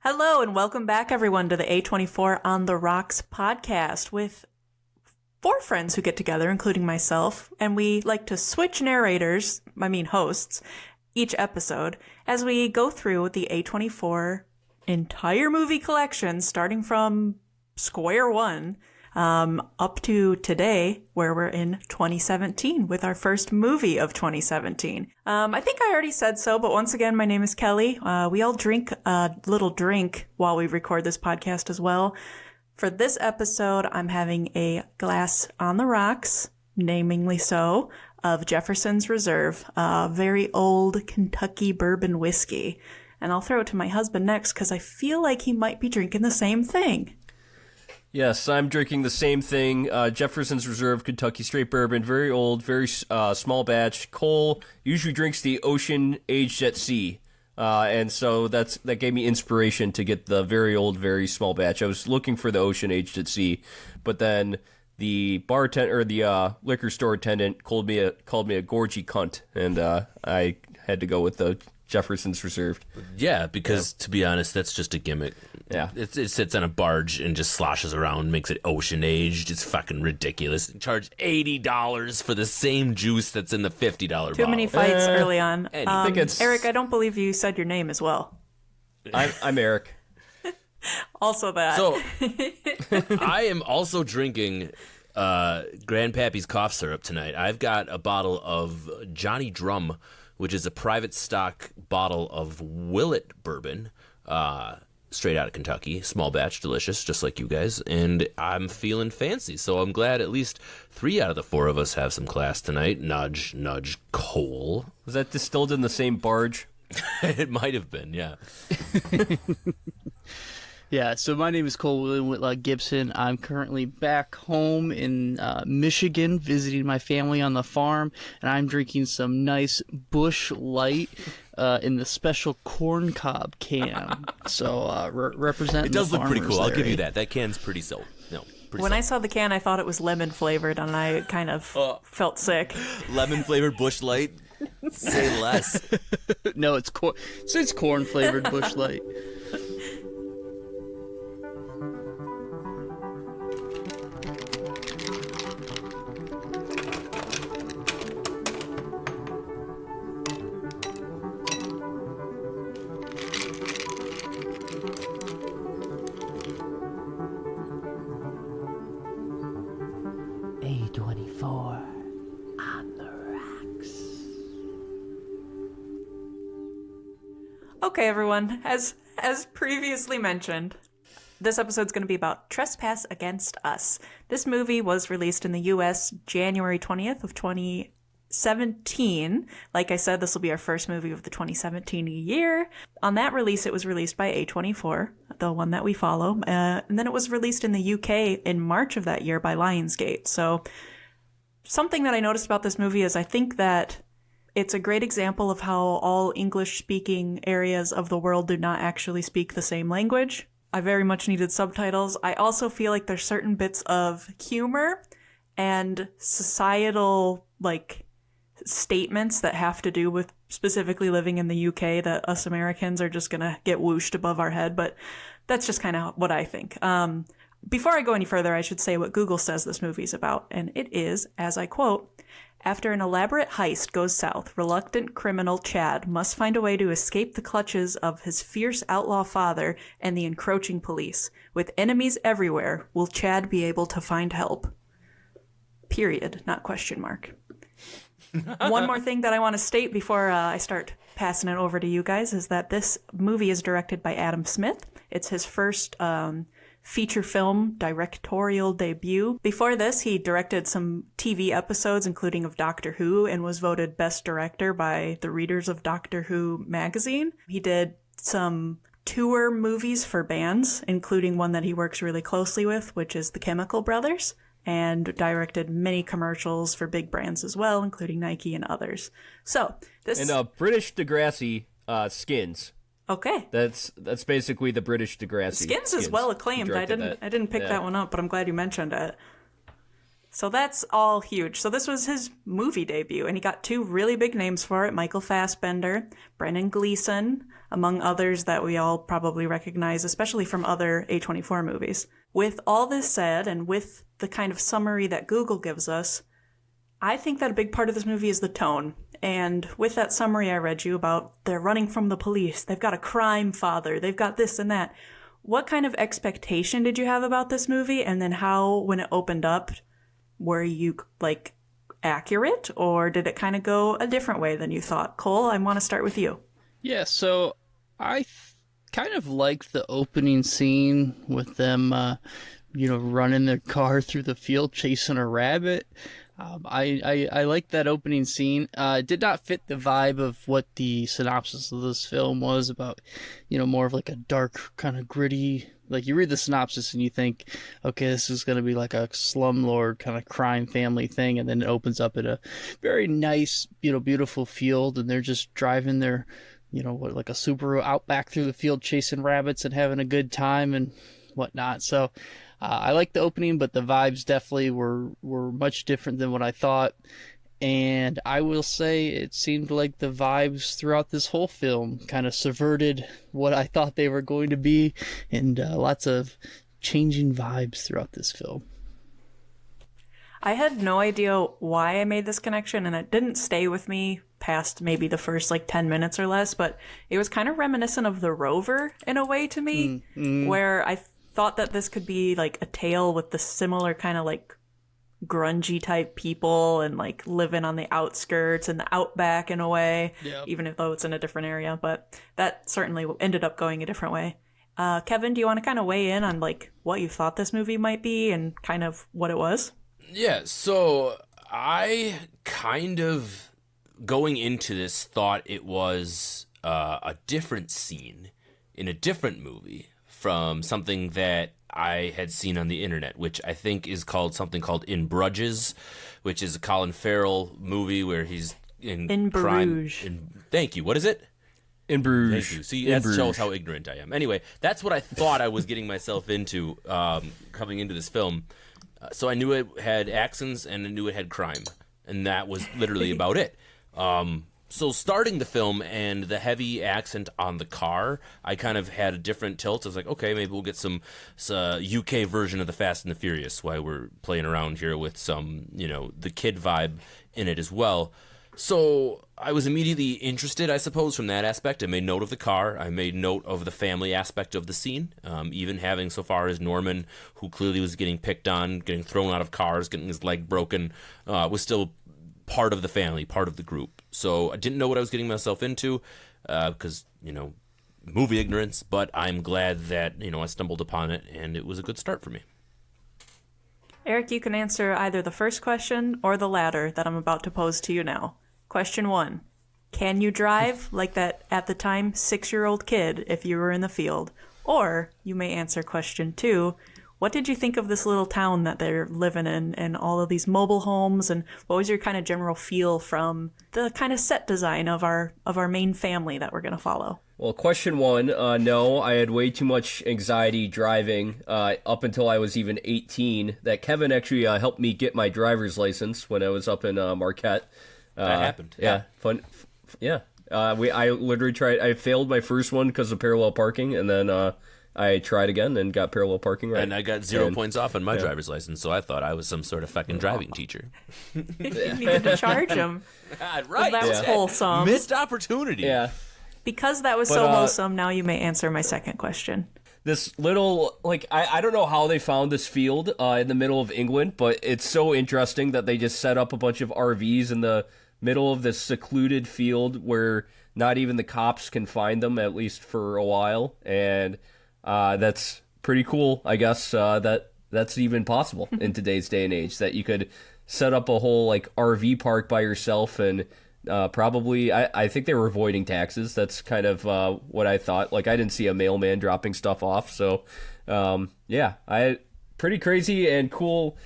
Hello and welcome back, everyone, to the A24 On the Rocks podcast with 4 friends who get together, including myself, and we like to switch hosts, each episode as we go through the A24 entire movie collection, starting from square one up to today, where we're in 2017 with our first movie of 2017. I think I already said so, but once again, my name is Kelly. We all drink a little drink while we record this podcast as well. For this episode, I'm having a glass on the rocks, namingly so, of Jefferson's Reserve, a very old Kentucky bourbon whiskey. And I'll throw it to my husband next because I feel like he might be drinking the same thing. Yes, I'm drinking the same thing. Jefferson's Reserve Kentucky Straight Bourbon, very old, very small batch. Cole usually drinks the ocean aged at sea, and so that gave me inspiration to get the very old, very small batch. I was looking for the ocean aged at sea, but then the bartender or the liquor store attendant called me a gorgy cunt, and I had to go with the Jefferson's Reserve. Yeah, because to be honest, that's just a gimmick. Yeah. It sits on a barge and just sloshes around, makes it ocean aged. It's fucking ridiculous. Charge $80 for the same juice that's in the $50 bottle. Too many fights early on. I think it's... Eric, I don't believe you said your name as well. I'm Eric. Also that. So, I am also drinking Grandpappy's cough syrup tonight. I've got a bottle of Johnny Drum, which is a private stock bottle of Willet bourbon, straight out of Kentucky, small batch, delicious, just like you guys, and I'm feeling fancy, so I'm glad at least 3 out of the 4 of us have some class tonight. Nudge, nudge, Cole. Was that distilled in the same barge? It might have been, yeah. Yeah, so my name is Cole William Whitlock Gibson. I'm currently back home in Michigan visiting my family on the farm, and I'm drinking some nice Busch Light in the special corn cob can. So representing it does the look pretty cool. I'll give you there. that. That can's pretty so. No, pretty When so. I saw the can, I thought it was lemon flavored, and I kind of felt sick. Lemon flavored Busch Light. Say less. No, it's corn flavored Busch Light. A24 on the rocks. Okay, everyone. As previously mentioned, this episode's going to be about Trespass Against Us. This movie was released in the U.S. January 20th of 2017. Like I said, this will be our first movie of the 2017 year. On that release, it was released by A24, the one that we follow. And then it was released in the UK in March of that year by Lionsgate. So something that I noticed about this movie is I think that it's a great example of how all English-speaking areas of the world do not actually speak the same language. I very much needed subtitles. I also feel like there's certain bits of humor and societal, statements that have to do with specifically living in the UK that us Americans are just gonna get whooshed above our head, but that's just kind of what I think. Before I go any further, I should say what Google says this movie's about, and it is, as I quote, "After an elaborate heist goes south, reluctant criminal Chad must find a way to escape the clutches of his fierce outlaw father and the encroaching police. With enemies everywhere, will Chad be able to find help?" Period, not question mark. One more thing that I want to state before I start passing it over to you guys is that this movie is directed by Adam Smith. It's his first feature film directorial debut. Before this, he directed some TV episodes, including of Doctor Who, and was voted Best Director by the readers of Doctor Who magazine. He did some tour movies for bands, including one that he works really closely with, which is the Chemical Brothers, and directed many commercials for big brands as well, including Nike and others. So this And British Degrassi Skins. Okay. That's basically the British Degrassi. Skins is well acclaimed. I didn't pick that one up, but I'm glad you mentioned it. So that's all huge. So this was his movie debut, and he got 2 really big names for it, Michael Fassbender, Brendan Gleeson, among others that we all probably recognize, especially from other A24 movies. With all this said, and with the kind of summary that Google gives us, I think that a big part of this movie is the tone. And with that summary I read you about, they're running from the police, they've got a crime father, they've got this and that. What kind of expectation did you have about this movie? And then how, when it opened up, were you, like, accurate? Or did it kind of go a different way than you thought? Cole, I want to start with you. Yeah, so I kind of liked the opening scene with them, running their car through the field chasing a rabbit. I liked that opening scene. It did not fit the vibe of what the synopsis of this film was about, more of like a dark, kind of gritty, like you read the synopsis and you think, okay, this is going to be like a slumlord kind of crime family thing. And then it opens up at a very nice, beautiful field, and they're just driving their, like a Subaru Outback through the field, chasing rabbits and having a good time and whatnot. So, I like the opening, but the vibes definitely were much different than what I thought. And I will say it seemed like the vibes throughout this whole film kind of subverted what I thought they were going to be, and lots of changing vibes throughout this film. I had no idea why I made this connection, and it didn't stay with me past maybe the first 10 minutes or less, but it was kind of reminiscent of The Rover in a way to me, where I thought that this could be a tale with the similar kind of grungy type people and living on the outskirts and the outback in a way, even though it's in a different area. But that certainly ended up going a different way. Kevin, do you want to kind of weigh in on what you thought this movie might be and kind of what it was? Yeah, so I kind of, going into this, thought it was a different scene in a different movie from something that I had seen on the internet, which I think is something called In Bruges, which is a Colin Farrell movie where he's in crime. Bruges. Thank you. What is it? In Bruges. Thank you. See, that shows how ignorant I am. Anyway, that's what I thought I was getting myself into coming into this film. So I knew it had accents and I knew it had crime, and that was literally about it. So starting the film and the heavy accent on the car, I kind of had a different tilt. I was like, okay, maybe we'll get some UK version of the Fast and the Furious while we're playing around here with some, the kid vibe in it as well. So I was immediately interested, I suppose, from that aspect. I made note of the car. I made note of the family aspect of the scene, even having so far as Norman, who clearly was getting picked on, getting thrown out of cars, getting his leg broken, was still part of the family, part of the group. So I didn't know what I was getting myself into because, movie ignorance, but I'm glad that, I stumbled upon it and it was a good start for me. Eric, you can answer either the first question or the latter that I'm about to pose to you now. Question 1. Can you drive like that, at the time, 6-year-old kid if you were in the field? Or you may answer question 2. What did you think of this little town that they're living in and all of these mobile homes? And what was your kind of general feel from the kind of set design of our main family that we're going to follow? Well, question 1, no, I had way too much anxiety driving up until I was even 18. That Kevin actually helped me get my driver's license when I was up in Marquette. That happened. Yeah, fun. Yeah, I literally tried. I failed my first one because of parallel parking, and then I tried again and got parallel parking right. And I got 0 points off on my driver's license, so I thought I was some sort of fucking driving teacher. You needed to charge him. Right. Well, that was wholesome. Missed opportunity. Yeah. Because that was so wholesome, now you may answer my second question. This little, I don't know how they found this field in the middle of England, but it's so interesting that they just set up a bunch of RVs in the middle of this secluded field where not even the cops can find them, at least for a while. And that's pretty cool, I guess, that's even possible in today's day and age, that you could set up a whole RV park by yourself and probably, I think they were avoiding taxes. That's kind of what I thought. I didn't see a mailman dropping stuff off. So, pretty crazy and cool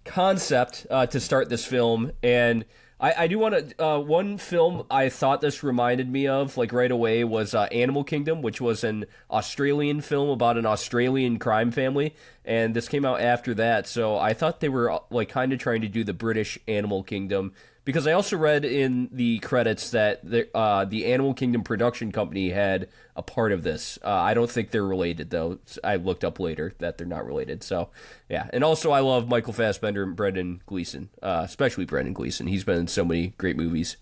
concept to start this film. And I do want to, one film I thought this reminded me of, like, right away was Animal Kingdom, which was an Australian film about an Australian crime family, and this came out after that, so I thought they were, like, kind of trying to do the British Animal Kingdom, because I also read in the credits that the Animal Kingdom production company had a part of this. I don't think they're related, though. I looked up later that they're not related. So, yeah. And also, I love Michael Fassbender and Brendan Gleeson, especially Brendan Gleeson. He's been in so many great movies.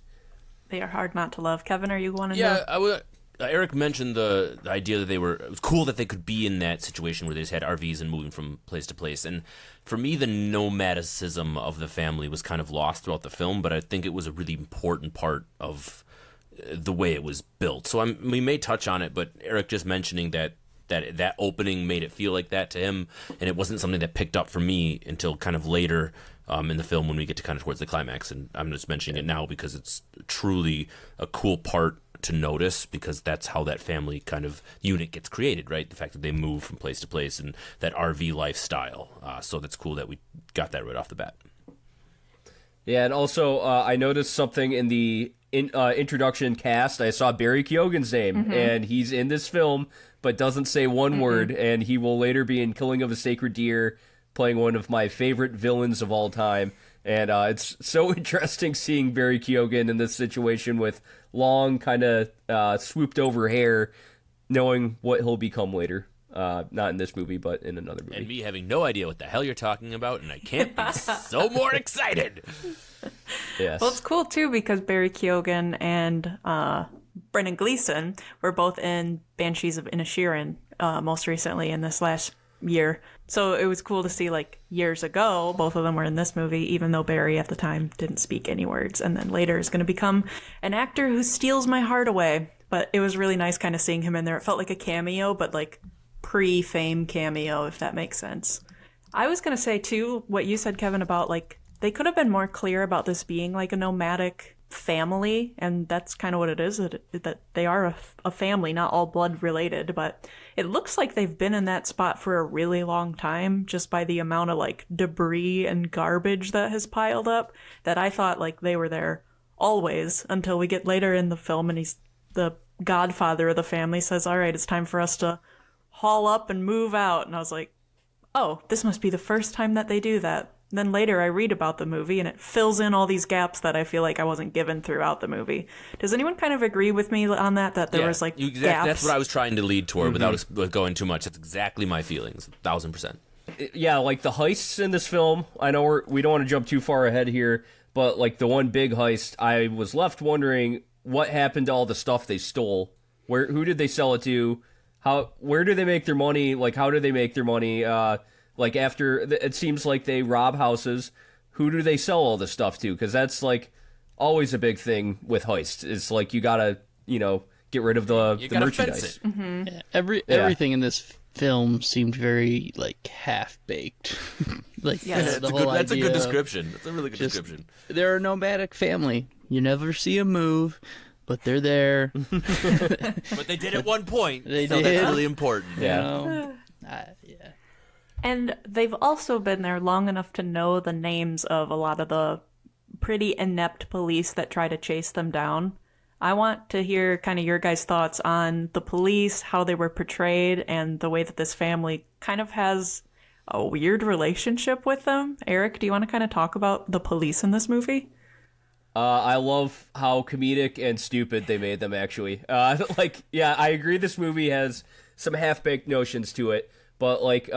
They are hard not to love. Kevin, are you wanting to? Yeah, Eric mentioned the idea that it was cool that they could be in that situation where they just had RVs and moving from place to place. And for me, the nomadicism of the family was kind of lost throughout the film, but I think it was a really important part of the way it was built. So we may touch on it, but Eric just mentioning that opening made it feel like that to him, and it wasn't something that picked up for me until kind of later in the film when we get to kind of towards the climax. And I'm just mentioning it now because it's truly a cool part to notice, because that's how that family kind of unit gets created, right? The fact that they move from place to place and that RV lifestyle. So that's cool that we got that right off the bat. Yeah, and also I noticed something in the introduction cast. I saw Barry Keoghan's name, and he's in this film, but doesn't say one word, and he will later be in Killing of a Sacred Deer, playing one of my favorite villains of all time. And it's so interesting seeing Barry Keoghan in this situation with long, kind of swooped over hair, knowing what he'll become later. Not in this movie, but in another movie. And me having no idea what the hell you're talking about, and I can't be so more excited. Yes. Well, it's cool, too, because Barry Keoghan and Brendan Gleeson were both in Banshees of Inisherin most recently in this last year. So it was cool to see, like, years ago, both of them were in this movie, even though Barry at the time didn't speak any words, and then later is going to become an actor who steals my heart away. But it was really nice kind of seeing him in there. It felt like a cameo, but like pre-fame cameo, if that makes sense. I was going to say, too, what you said, Kevin, about, like, they could have been more clear about this being, like, a nomadic family, and that's kind of what it is, that they are a family, not all blood related, but it looks like they've been in that spot for a really long time, just by the amount of, like, debris and garbage that has piled up, that I thought, like, they were there always, until we get later in the film, and the godfather of the family says, all right, it's time for us to haul up and move out, and I was like, oh, this must be the first time that they do that. Then later I read about the movie, and it fills in all these gaps that I feel like I wasn't given throughout the movie. Does anyone kind of agree with me on that there was, like, gaps? That's what I was trying to lead toward without going too much. That's exactly my feelings, 1,000%. Yeah, like, the heists in this film, I know we don't want to jump too far ahead here, but, like, the one big heist, I was left wondering what happened to all the stuff they stole. Who did they sell it to? Where do they make their money? Like, how do they make their money? Like, after, it seems like they rob houses. Who do they sell all this stuff to? Because that's, like, always a big thing with heists. It's like, you gotta, get rid of the merchandise. Yeah, everything in this film seemed very, like, half-baked. Like, yes. That's a good description. That's a really good description. They're a nomadic family. You never see them move, but they're there. But they did at one point. They so did. That's really important. Yeah. And they've also been there long enough to know the names of a lot of the pretty inept police that try to chase them down. I want to hear kind of your guys' thoughts on the police, how they were portrayed, and the way that this family kind of has a weird relationship with them. Eric, do you want to kind of talk about the police in this movie? I love how comedic and stupid they made them, actually. I agree this movie has some half-baked notions to it, but, like,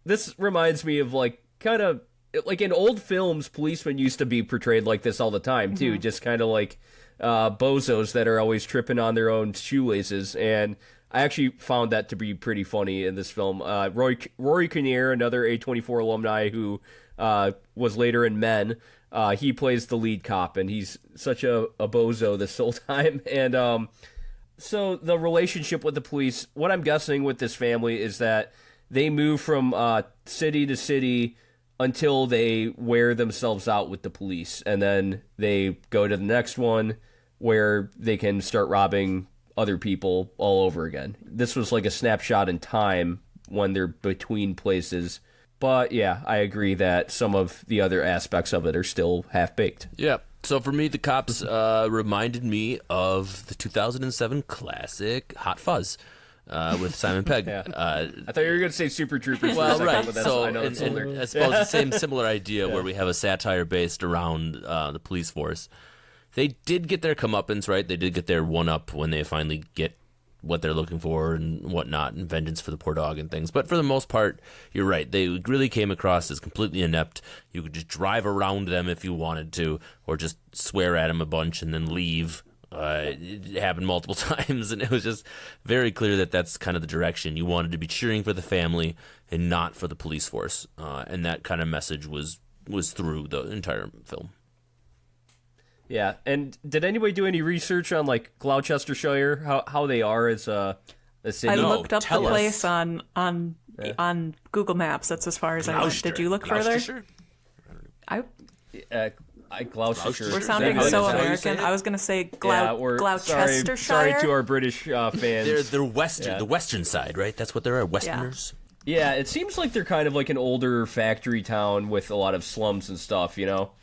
this reminds me of, like, kind of, like, in old films, policemen used to be portrayed like this all the time, too, just kind of like bozos that are always tripping on their own shoelaces, and I actually found that to be pretty funny in this film. Rory Kinnear, another A24 alumni who was later in Men, he plays the lead cop, and he's such a bozo this whole time, and so the relationship with the police, what I'm guessing with this family is that they move from city to city until they wear themselves out with the police, and then they go to the next one where they can start robbing other people all over again. This was like a snapshot in time when they're between places. But yeah, I agree that some of the other aspects of it are still half-baked. Yeah. So for me, the cops reminded me of the 2007 classic Hot Fuzz with Simon Pegg. Yeah. I thought you were going to say Super Troopers. Well, for a second, right. But that's, So I know it's older. I suppose the same similar idea where we have a satire based around the police force. They did get their comeuppance, right? They did get their one-up when they finally get what they're looking for and whatnot, and vengeance for the poor dog and things. But for the most part, you're right. They really came across as completely inept. You could just drive around them if you wanted to, or just swear at them a bunch and then leave. It happened multiple times, and it was just very clear that that's kind of the direction. You wanted to be cheering for the family and not for the police force. And that kind of message was through the entire film. Yeah, and did anybody do any research on like Gloucestershire, how they are as a city? I looked up the tell us. place on Google Maps. That's as far as I went. Did you look further? Gloucestershire? Gloucestershire. We're Is sounding that so how you say American. it? I was going to say Sorry Gloucestershire. to our British fans. They're western, the western side, right? That's what they are, Westerners. Yeah, it seems like they're kind of like an older factory town with a lot of slums and stuff, you know?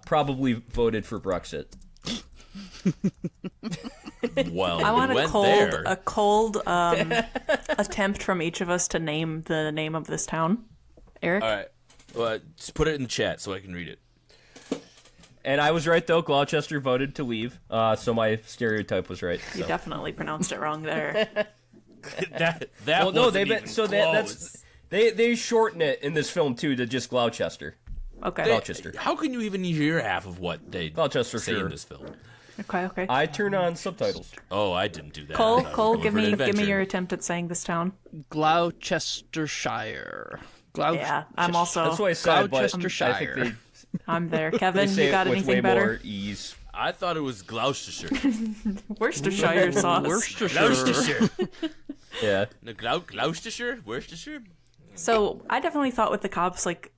Probably voted for Brexit. Well, I want we a went cold attempt from each of us to name the name of this town. Eric? All right. Well, just put it in the chat so I can read it. And I was right, though. Gloucester voted to leave, so my stereotype was right. You So. definitely pronounced it wrong there. that Well, no, wasn't even that's they shorten it in this film too to just Gloucester. Okay. Gloucester. How can you even hear half of what they Gloucester, say sure. in this film? Okay. I turn on subtitles. Oh, I didn't do that. Cole, I thought I was give going for an me adventure. your attempt at saying this town. Gloucestershire. Yeah, I'm also. That's what I said, but I Gloucestershire. think I'm there. they Kevin, say you got it with anything way better? more ease. I thought it was Gloucestershire. Worcestershire sauce. Gloucestershire. Yeah. No, Gloucestershire? Worcestershire? So I definitely thought with the cops, like,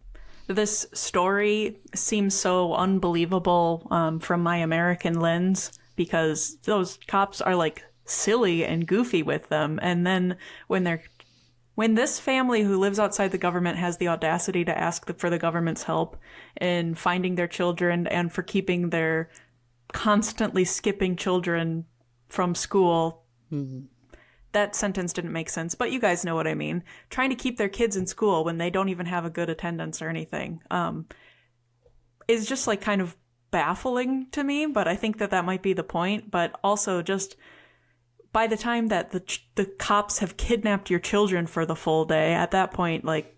this story seems so unbelievable from my American lens because those cops are like silly and goofy with them, and then when this family who lives outside the government has the audacity to ask for the government's help in finding their children and for keeping their constantly skipping children from school, that sentence didn't make sense, but you guys know what I mean. Trying to keep their kids in school when they don't even have a good attendance or anything is just like kind of baffling to me, but I think that might be the point. But also just by the time that the cops have kidnapped your children for the full day, at that point, like,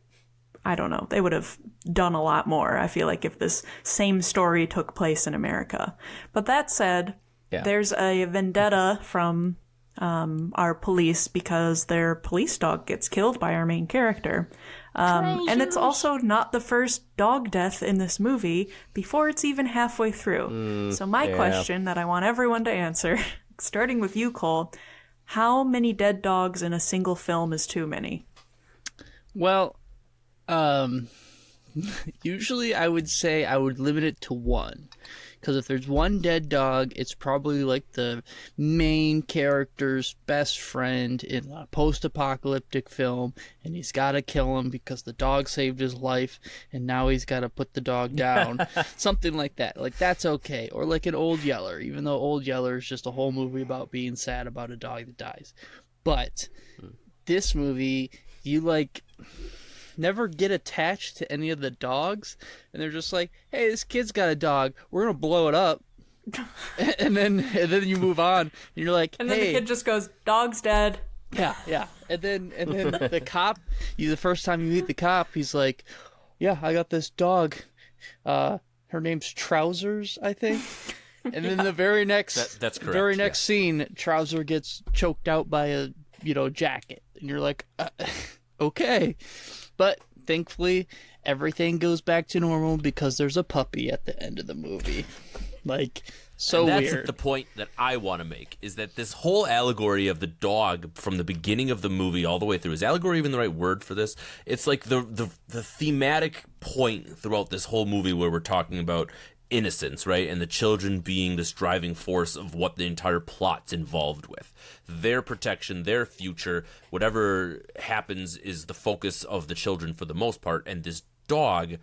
I don't know, they would have done a lot more, I feel like, if this same story took place in America. But that said, there's a vendetta from our police because their police dog gets killed by our main character. And it's also not the first dog death in this movie before it's even halfway through. So my question that I want everyone to answer, starting with you, Cole, how many dead dogs in a single film is too many? Well, usually I would say I would limit it to one. Because if there's one dead dog, it's probably like the main character's best friend in a post-apocalyptic film, and he's got to kill him because the dog saved his life, and now he's got to put the dog down. Something like that. Like, that's okay. Or like an Old Yeller, even though Old Yeller is just a whole movie about being sad about a dog that dies. But this movie, you like never get attached to any of the dogs, and they're just like, hey, this kid's got a dog, we're gonna blow it up. and then you move on and you're like, And hey. then the kid just goes, dog's dead. Yeah. And then the cop, the first time you meet the cop, he's like, yeah, I got this dog, her name's Trousers, I think. And then the very next That's correct, very next scene, Trouser gets choked out by a jacket, and you're like, okay. But thankfully, everything goes back to normal because there's a puppy at the end of the movie. Like, so and that's weird. the point that I want to make, is that this whole allegory of the dog from the beginning of the movie all the way through, is allegory even the right word for this? It's like the thematic point throughout this whole movie where we're talking about innocence, right? And the children being this driving force of what the entire plot's involved with. Their protection, their future, whatever happens is the focus of the children for the most part. And this dog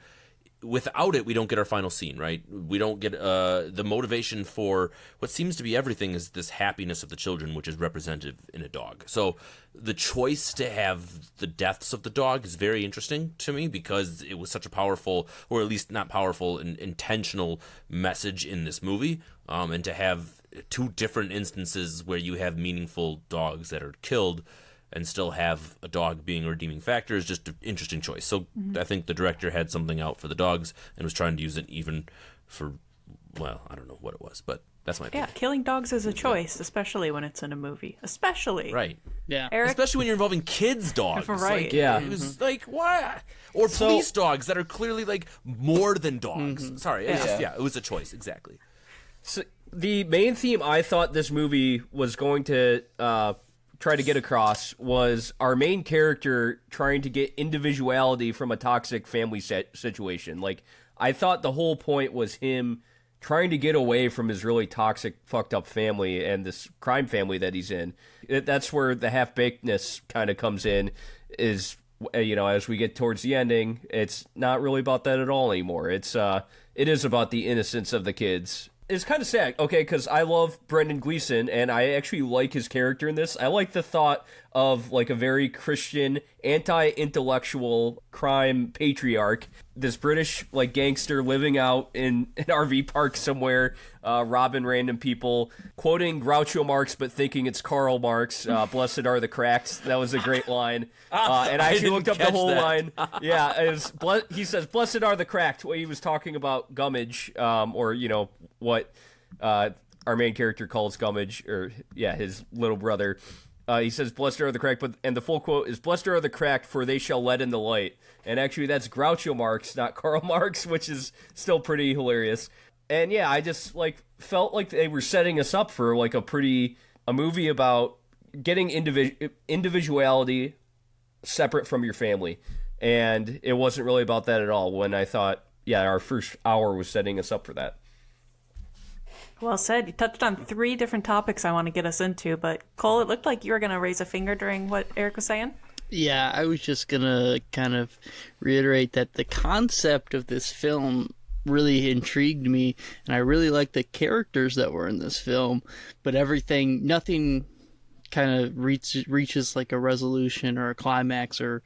without it, we don't get our final scene, right? We don't get the motivation for what seems to be everything is this happiness of the children, which is represented in a dog. So the choice to have the deaths of the dog is very interesting to me because it was such a powerful, or at least not powerful, and intentional message in this movie. And to have two different instances where you have meaningful dogs that are killed and still have a dog being a redeeming factor is just an interesting choice. So I think the director had something out for the dogs and was trying to use it even for, well, I don't know what it was, but that's my opinion. Yeah, killing dogs is a choice, especially when it's in a movie. Especially. Right. Yeah. Eric? Especially when you're involving kids' dogs. Right. Like, Yeah. It was like, why? Or police dogs that are clearly like more than dogs. Sorry. It was a choice. Exactly. So the main theme I thought this movie was going to try to get across was our main character trying to get individuality from a toxic family situation. Like, I thought the whole point was him trying to get away from his really toxic, fucked up family and this crime family that he's in. That's where the half-bakedness kind of comes in, is, you know, as we get towards the ending, it's not really about that at all anymore. It is about the innocence of the kids. It's kind of sad, okay, because I love Brendan Gleeson, and I actually like his character in this. I like the thought of, like, a very Christian, anti-intellectual crime patriarch, this British, like, gangster living out in an RV park somewhere, robbing random people, quoting Groucho Marx but thinking it's Karl Marx, blessed are the cracks. That was a great line. And I actually looked up the whole line. Yeah, he says, blessed are the cracked. Well, he was talking about Gummidge, or, you know, what our main character calls Gummidge, or, yeah, his little brother. He says, blessed are the cracked, and the full quote is, blessed are the cracked, for they shall let in the light. And actually, that's Groucho Marx, not Karl Marx, which is still pretty hilarious. And yeah, I just, like, felt like they were setting us up for, like, a movie about getting individuality separate from your family. And it wasn't really about that at all, when I thought, yeah, our first hour was setting us up for that. Well said. You touched on 3 different topics I want to get us into, but Cole, it looked like you were going to raise a finger during what Eric was saying. Yeah, I was just going to kind of reiterate that the concept of this film really intrigued me, and I really liked the characters that were in this film, but nothing kind of reaches like a resolution or a climax or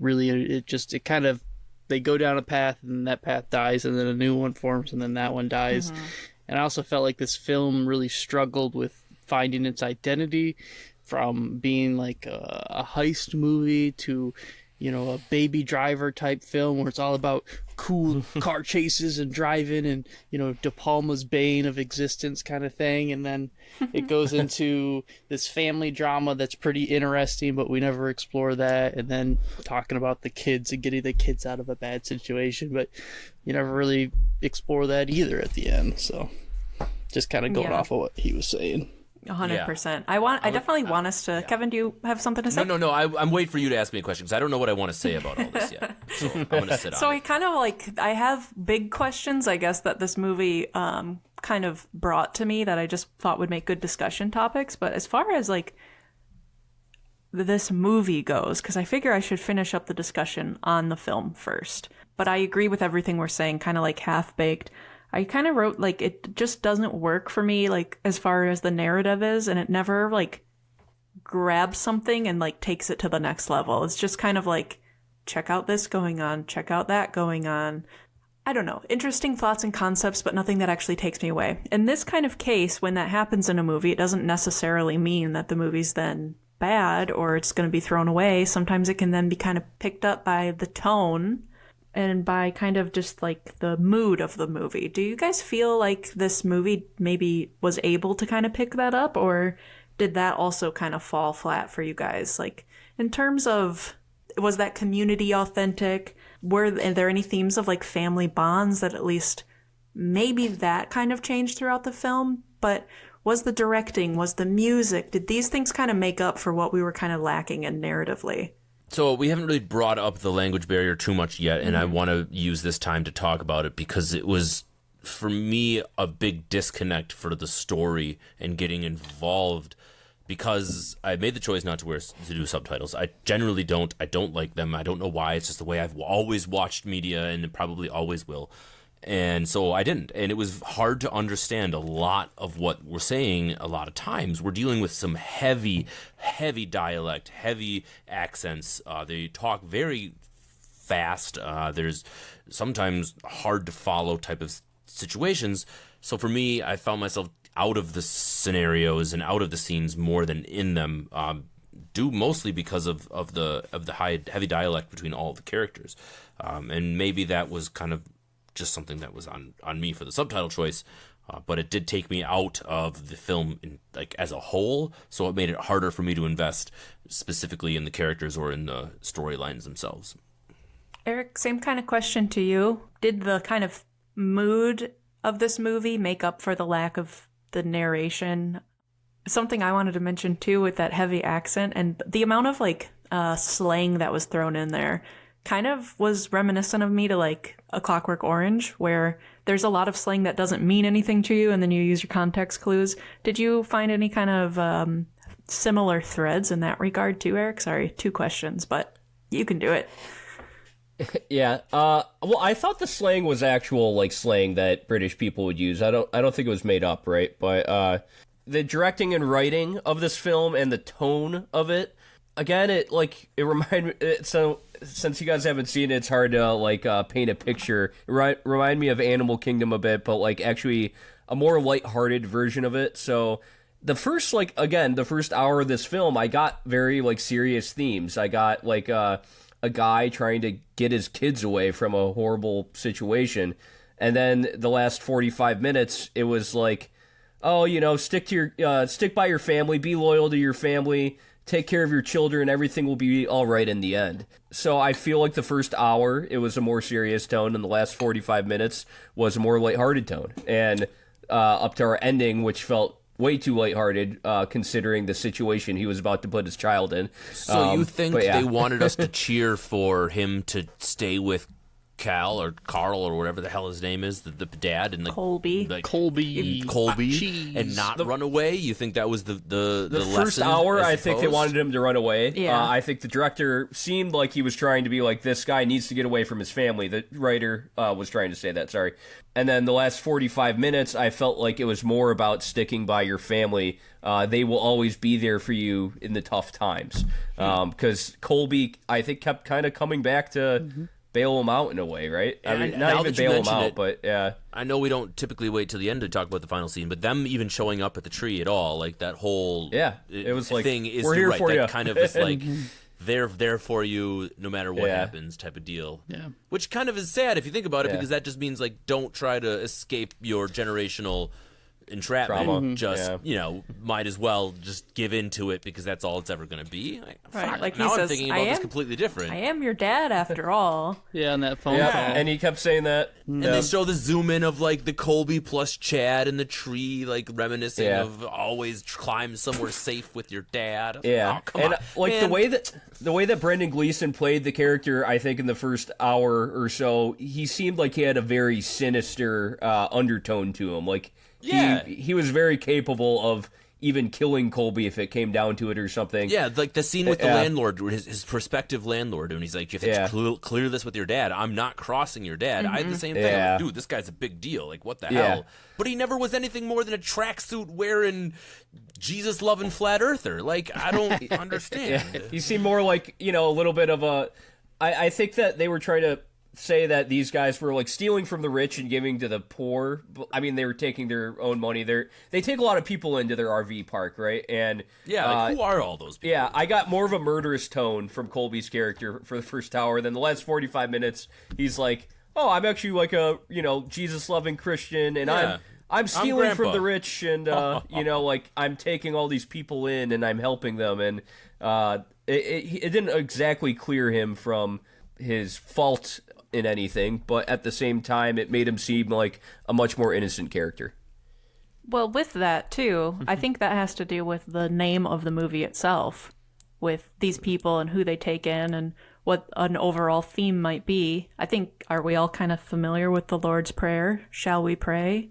really it kind of, they go down a path and that path dies and then a new one forms and then that one dies. And I also felt like this film really struggled with finding its identity, from being like a heist movie to, you know, a Baby Driver type film where it's all about cool car chases and driving and, you know, De Palma's bane of existence kind of thing. And then it goes into this family drama that's pretty interesting, but we never explore that. And then talking about the kids and getting the kids out of a bad situation, but you never really explore that either at the end. So just kind of going off of what he was saying. 100%. I definitely want us to. Kevin, do you have something to say? No. I'm waiting for you to ask me a question because I don't know what I want to say about all this yet. So I'm going to sit on So it. I kind of I have big questions, I guess, that this movie kind of brought to me that I just thought would make good discussion topics. But as far as like this movie goes, because I figure I should finish up the discussion on the film first. But I agree with everything we're saying, kind of like half-baked. I kind of wrote, like, it just doesn't work for me, like, as far as the narrative is, and it never, like, grabs something and, like, takes it to the next level. It's just kind of like, check out this going on, check out that going on. I don't know. Interesting thoughts and concepts, but nothing that actually takes me away. In this kind of case, when that happens in a movie, it doesn't necessarily mean that the movie's then bad or it's going to be thrown away. Sometimes it can then be kind of picked up by the tone and by kind of just like the mood of the movie. Do you guys feel like this movie maybe was able to kind of pick that up, or did that also kind of fall flat for you guys? Like, in terms of, was that community authentic? Were there any themes of like family bonds that at least maybe that kind of changed throughout the film? But was the directing, was the music, did these things kind of make up for what we were kind of lacking in narratively? So we haven't really brought up the language barrier too much yet, and I want to use this time to talk about it because it was, for me, a big disconnect for the story and getting involved because I made the choice not to do subtitles. I generally don't. I don't like them. I don't know why. It's just the way I've always watched media and probably always will. And so I didn't. And it was hard to understand a lot of what we're saying a lot of times. We're dealing with some heavy, heavy dialect, heavy accents. They talk very fast. There's sometimes hard to follow type of situations. So for me, I found myself out of the scenarios and out of the scenes more than in them, due mostly because of the heavy dialect between all of the characters. And maybe that was kind of just something that was on me for the subtitle choice, but it did take me out of the film as a whole, so it made it harder for me to invest specifically in the characters or in the storylines themselves. Eric, same kind of question to you. Did the kind of mood of this movie make up for the lack of the narration? Something I wanted to mention too with that heavy accent and the amount of slang that was thrown in there kind of was reminiscent of me to A Clockwork Orange, where there's a lot of slang that doesn't mean anything to you and then you use your context clues. Did you find any kind of similar threads in that regard too, Eric? Sorry, 2 questions, but you can do it. Yeah. Well, I thought the slang was actual slang that British people would use. I don't think it was made up, right? But the directing and writing of this film and the tone of it, again, it reminded me. So since you guys haven't seen it, it's hard to paint a picture. Remind me of Animal Kingdom a bit, but actually a more lighthearted version of it. So the first the first hour of this film, I got very serious themes. I got a guy trying to get his kids away from a horrible situation, and then the last 45 minutes, it was stick by your family, be loyal to your family. Take care of your children, everything will be all right in the end. So I feel like the first hour, it was a more serious tone, and the last 45 minutes was a more lighthearted tone. And up to our ending, which felt way too lighthearted, considering the situation he was about to put his child in. So you think they wanted us to cheer for him to stay with Cal or Carl or whatever the hell his name is, the dad, and Colby, Colby, and not run away? You think that was the first lesson, hour? I think they wanted him to run away. Yeah. I think the director seemed like he was trying to be this guy needs to get away from his family. The writer was trying to say that. Sorry. And then the last 45 minutes, I felt like it was more about sticking by your family. They will always be there for you in the tough times. Because Colby, I think, kept kind of coming back to bail him out in a way, right? I mean, not even bail him out, but yeah. I know we don't typically wait till the end to talk about the final scene, but them even showing up at the tree at all, that whole it was thing is we're here right. for That you. kind of is they're there for you no matter what happens type of deal. Yeah. Which kind of is sad if you think about it, because that just means don't try to escape your generational entrapment. Trauma. Just might as well just give into it because that's all it's ever going to be. Right, now he I'm says, thinking about this completely different. I am your dad after all. Yeah, on that phone Yeah, call. and he kept saying that. And they show the zoom in of the Colby plus Chad in the tree, reminiscing of always climb somewhere safe with your dad. Yeah, Oh, come and on, man. the way that Brendan Gleeson played the character, I think in the first hour or so, he seemed like he had a very sinister undertone to him. He was very capable of even killing Colby if it came down to it or something. Yeah, the scene with the landlord, his prospective landlord, and he's like, you have to clear this with your dad. I'm not crossing your dad. I had the same thing. Yeah. Dude, this guy's a big deal. What the hell? But he never was anything more than a tracksuit wearing, Jesus-loving flat earther. I don't understand. He seemed more a little bit of a... I think that they were trying to say that these guys were stealing from the rich and giving to the poor. I mean, they were taking their own money. They take a lot of people into their RV park, right? And who are all those people? Yeah, I got more of a murderous tone from Colby's character for the first hour. Then the last 45 minutes, he's like, "Oh, I'm actually a Jesus-loving Christian, and I'm stealing from the rich, and I'm taking all these people in, and I'm helping them." And it didn't exactly clear him from his fault in anything, but at the same time, it made him seem like a much more innocent character. Well, with that, too, I think that has to do with the name of the movie itself, with these people and who they take in and what an overall theme might be. I think, are we all kind of familiar with the Lord's Prayer? Shall we pray?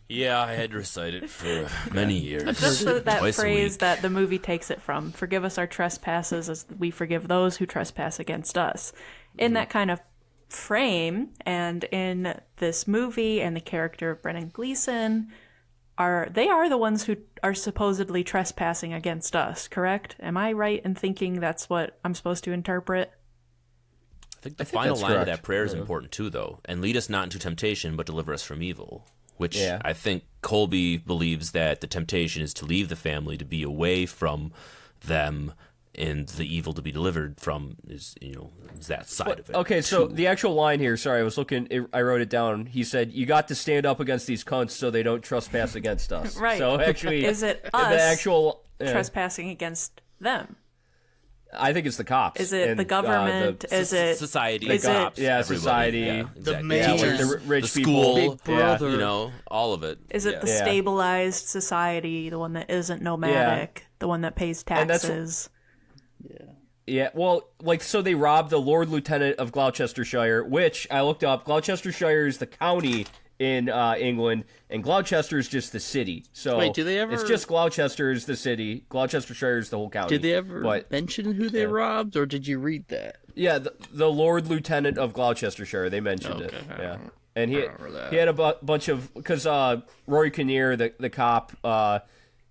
Yeah, I had to recite it for many years. Just that Twice a phrase week. that the movie takes it from. Forgive us our trespasses as we forgive those who trespass against us. In that kind of frame, and in this movie and the character of Brendan Gleeson, they are the ones who are supposedly trespassing against us, correct? Am I right in thinking that's what I'm supposed to interpret? I think the final line of correct. that prayer is important too, though. And lead us not into temptation, but deliver us from evil. Which Yeah. I think Colby believes that the temptation is to leave the family, to be away from them, and the evil to be delivered from is that side of it. Okay, so too. the actual line here, sorry, I was looking, I wrote it down. He said, you got to stand up against these cunts so they don't trespass against us. Right. So actually, Is it the us actual, trespassing against them? I think it's the cops. Is it and, the government? Is it society, is the it- cops, Yeah, everybody. society. Yeah, The exactly. mayor. Yeah, like Teachers, the rich the people. school, Big brother. all of it. Is it the Yeah. stabilized society, the one that isn't nomadic, the one that pays And that's- taxes? Yeah, well, like, so they robbed the Lord Lieutenant of Gloucestershire, which I looked up. Gloucestershire is the county in England, and Gloucester is just the city. So Wait, do they ever- It's just Gloucester is the city. Gloucestershire is the whole county. Did they ever But mention who they robbed, or did you read that? yeah, the Lord Lieutenant of Gloucestershire, they mentioned it. Yeah, and he remember that. he had a bunch of, because Rory Kinnear, the cop,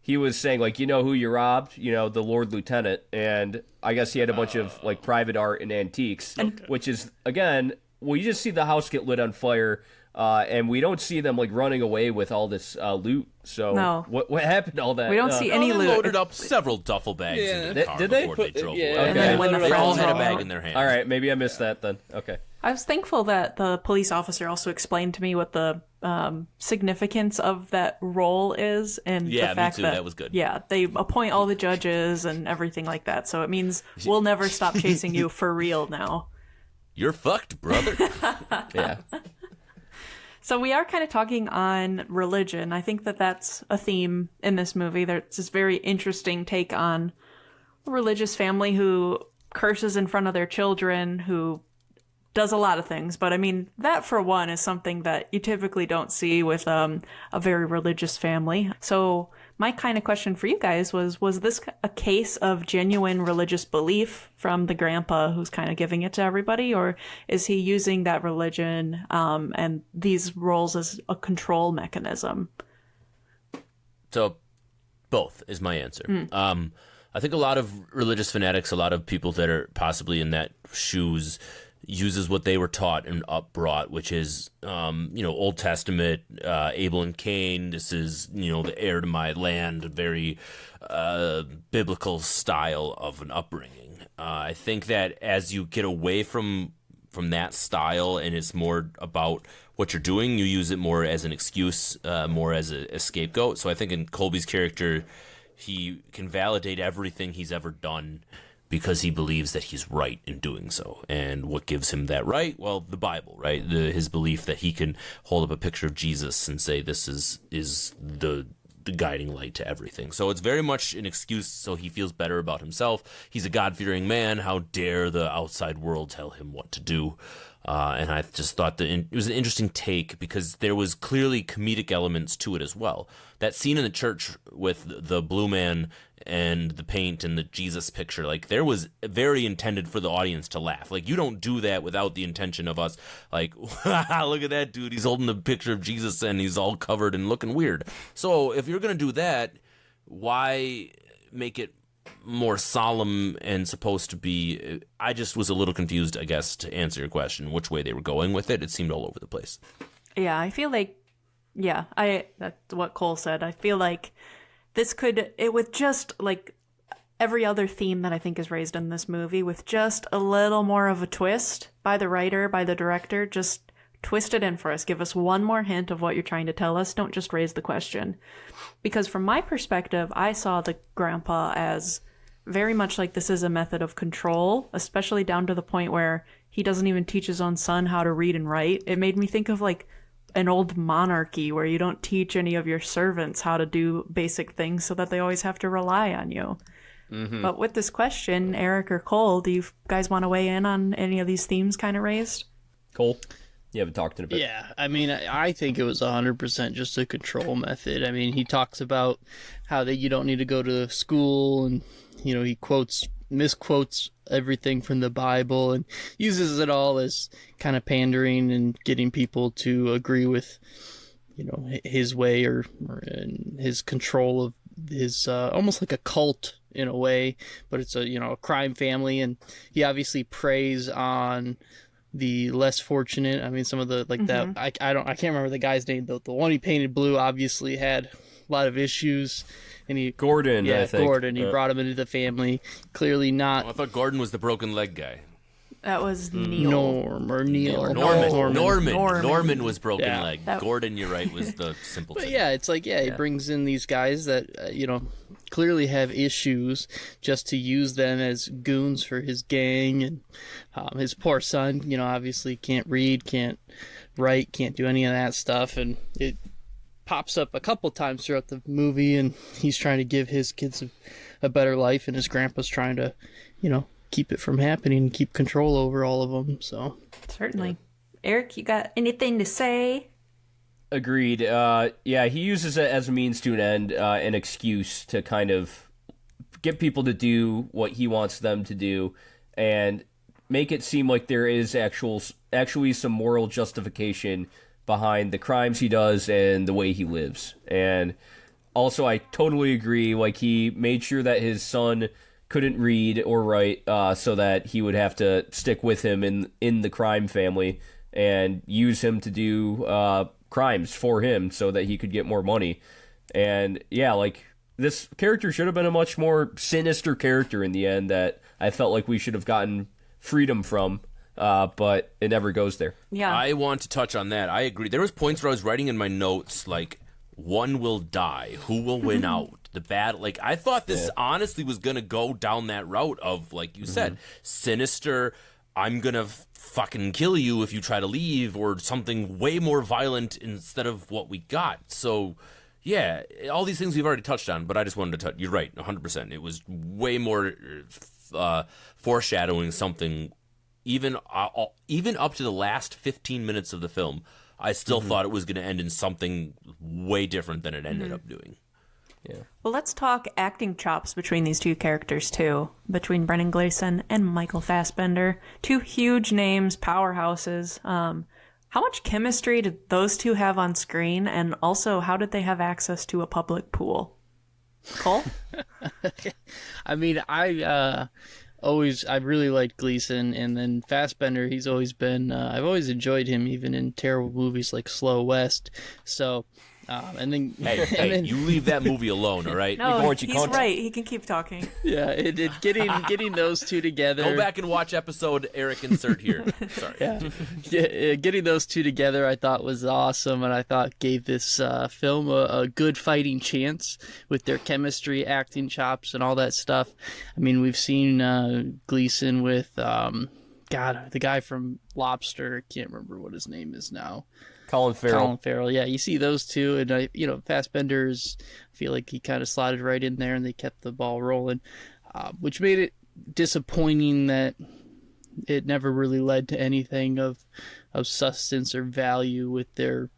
he was saying, like, you know who you robbed? You know, the Lord Lieutenant. And I guess he had a bunch of, like, private art and antiques, which is, again, well, you just see the house get lit on fire, and we don't see them, like, running away with all this loot. So No. what happened to all that? We don't see any They loot. loaded up several duffel bags into the car Did they? before they drove Yeah. away. Okay. And then when the They all friends had a roll bag out- in their hand. All right, maybe I missed that then. Okay. I was thankful that the police officer also explained to me what the significance of that role is, and Yeah, the me fact too. that That was good. Yeah, they appoint all the judges and everything like that. So it means we'll never stop chasing you for real now. You're fucked, brother. Yeah. So we are kind of talking on religion. I think that that's a theme in this movie. There's this very interesting take on a religious family who curses in front of their children, who does a lot of things. But I mean, that for one is something that you typically don't see with a very religious family. So my kind of question for you guys was this a case of genuine religious belief from the grandpa who's kind of giving it to everybody? Or is he using that religion and these roles as a control mechanism? So, both is my answer. I think a lot of religious fanatics, a lot of people that are possibly in that shoes, uses what they were taught and upbrought, which is, Old Testament, Abel and Cain. This is, the heir to my land, a very biblical style of an upbringing. I think that as you get away from that style and it's more about what you're doing, you use it more as an excuse, more as a scapegoat. So I think in Colby's character, he can validate everything he's ever done because he believes that he's right in doing so. And what gives him that right? Well, the Bible, right? His belief that he can hold up a picture of Jesus and say this is the guiding light to everything. So it's very much an excuse so he feels better about himself. He's a God-fearing man. How dare the outside world tell him what to do? And I just thought that it was an interesting take because there was clearly comedic elements to it as well. That scene in the church with the blue man and the paint and the Jesus picture, like, there was very intended for the audience to laugh. Like, you don't do that without the intention of us, like, look at that dude, he's holding a picture of Jesus and he's all covered and looking weird. So if you're going to do that, why make it more solemn and supposed to be? I just was a little confused, I guess, to answer your question, which way they were going with it. It seemed all over the place. Yeah, I feel like, that's what Cole said. I feel like with just like every other theme that I think is raised in this movie, with just a little more of a twist by the writer, by the director, just twist it in for us. Give us one more hint of what you're trying to tell us. Don't just raise the question. Because from my perspective, I saw the grandpa as very much like this is a method of control, especially down to the point where he doesn't even teach his own son how to read and write. It made me think of like an old monarchy where you don't teach any of your servants how to do basic things so that they always have to rely on you. Mm-hmm. But with this question, Eric or Cole, do you guys want to weigh in on any of these themes kind of raised? Cole? You haven't talked in a bit. Yeah, I mean, I think it was 100% just a control method. I mean, he talks about how that you don't need to go to school, and he misquotes everything from the Bible and uses it all as kind of pandering and getting people to agree with, his way or his control of his almost like a cult in a way, but it's a crime family, and he obviously preys on the less fortunate. I mean, some of the that I can't remember the guy's name though. The one he painted blue obviously had a lot of issues, and Gordon. I think. Gordon. He brought him into the family. Clearly not. Oh, I thought Gordon was the broken leg guy. That was Neil. Neil. Norman was broken leg. That... Gordon, you're right, was the simpleton. But yeah, it's like he brings in these guys that clearly have issues, just to use them as goons for his gang, and his poor son, obviously can't read, can't write, can't do any of that stuff, and it pops up a couple times throughout the movie, and he's trying to give his kids a better life, and his grandpa's trying to, keep it from happening, keep control over all of them. So certainly, Eric, you got anything to say? Agreed. Yeah, he uses it as a means to an end, an excuse to kind of get people to do what he wants them to do, and make it seem like there is actually some moral justification behind the crimes he does and the way he lives. And also, I totally agree. Like, he made sure that his son couldn't read or write, so that he would have to stick with him in the crime family and use him to do crimes for him so that he could get more money. And yeah, like, this character should have been a much more sinister character in the end that I felt like we should have gotten freedom from, but it never goes there. Yeah, I want to touch on that. I agree. There was points where I was writing in my notes, like, one will die, who will win out? The bad, like, I thought this honestly was going to go down that route of, like you said, sinister, I'm going to fucking kill you if you try to leave, or something way more violent instead of what we got. So, yeah, all these things we've already touched on, but I just wanted to touch. You're right, 100%. It was way more foreshadowing something, even up to the last 15 minutes of the film. I still thought it was going to end in something way different than it ended up doing. Yeah. Well, let's talk acting chops between these two characters, too. Between Brendan Gleeson and Michael Fassbender. Two huge names, powerhouses. How much chemistry did those two have on screen? And also, how did they have access to a public pool? Cole? I mean, I really liked Gleeson, and then Fassbender, he's always been, I've always enjoyed him, even in terrible movies like Slow West. So... and then, hey, you leave that movie alone, all right? No, he's right. He can keep talking. Yeah, getting those two together. Go back and watch episode Eric insert here. Sorry. Yeah, getting those two together, I thought was awesome, and I thought gave this film a good fighting chance with their chemistry, acting chops, and all that stuff. I mean, we've seen Gleeson with the guy from Lobster. I can't remember what his name is now. Colin Farrell. Yeah, you see those two, and Fassbender's, I feel like he kind of slotted right in there, and they kept the ball rolling, which made it disappointing that it never really led to anything of substance or value with their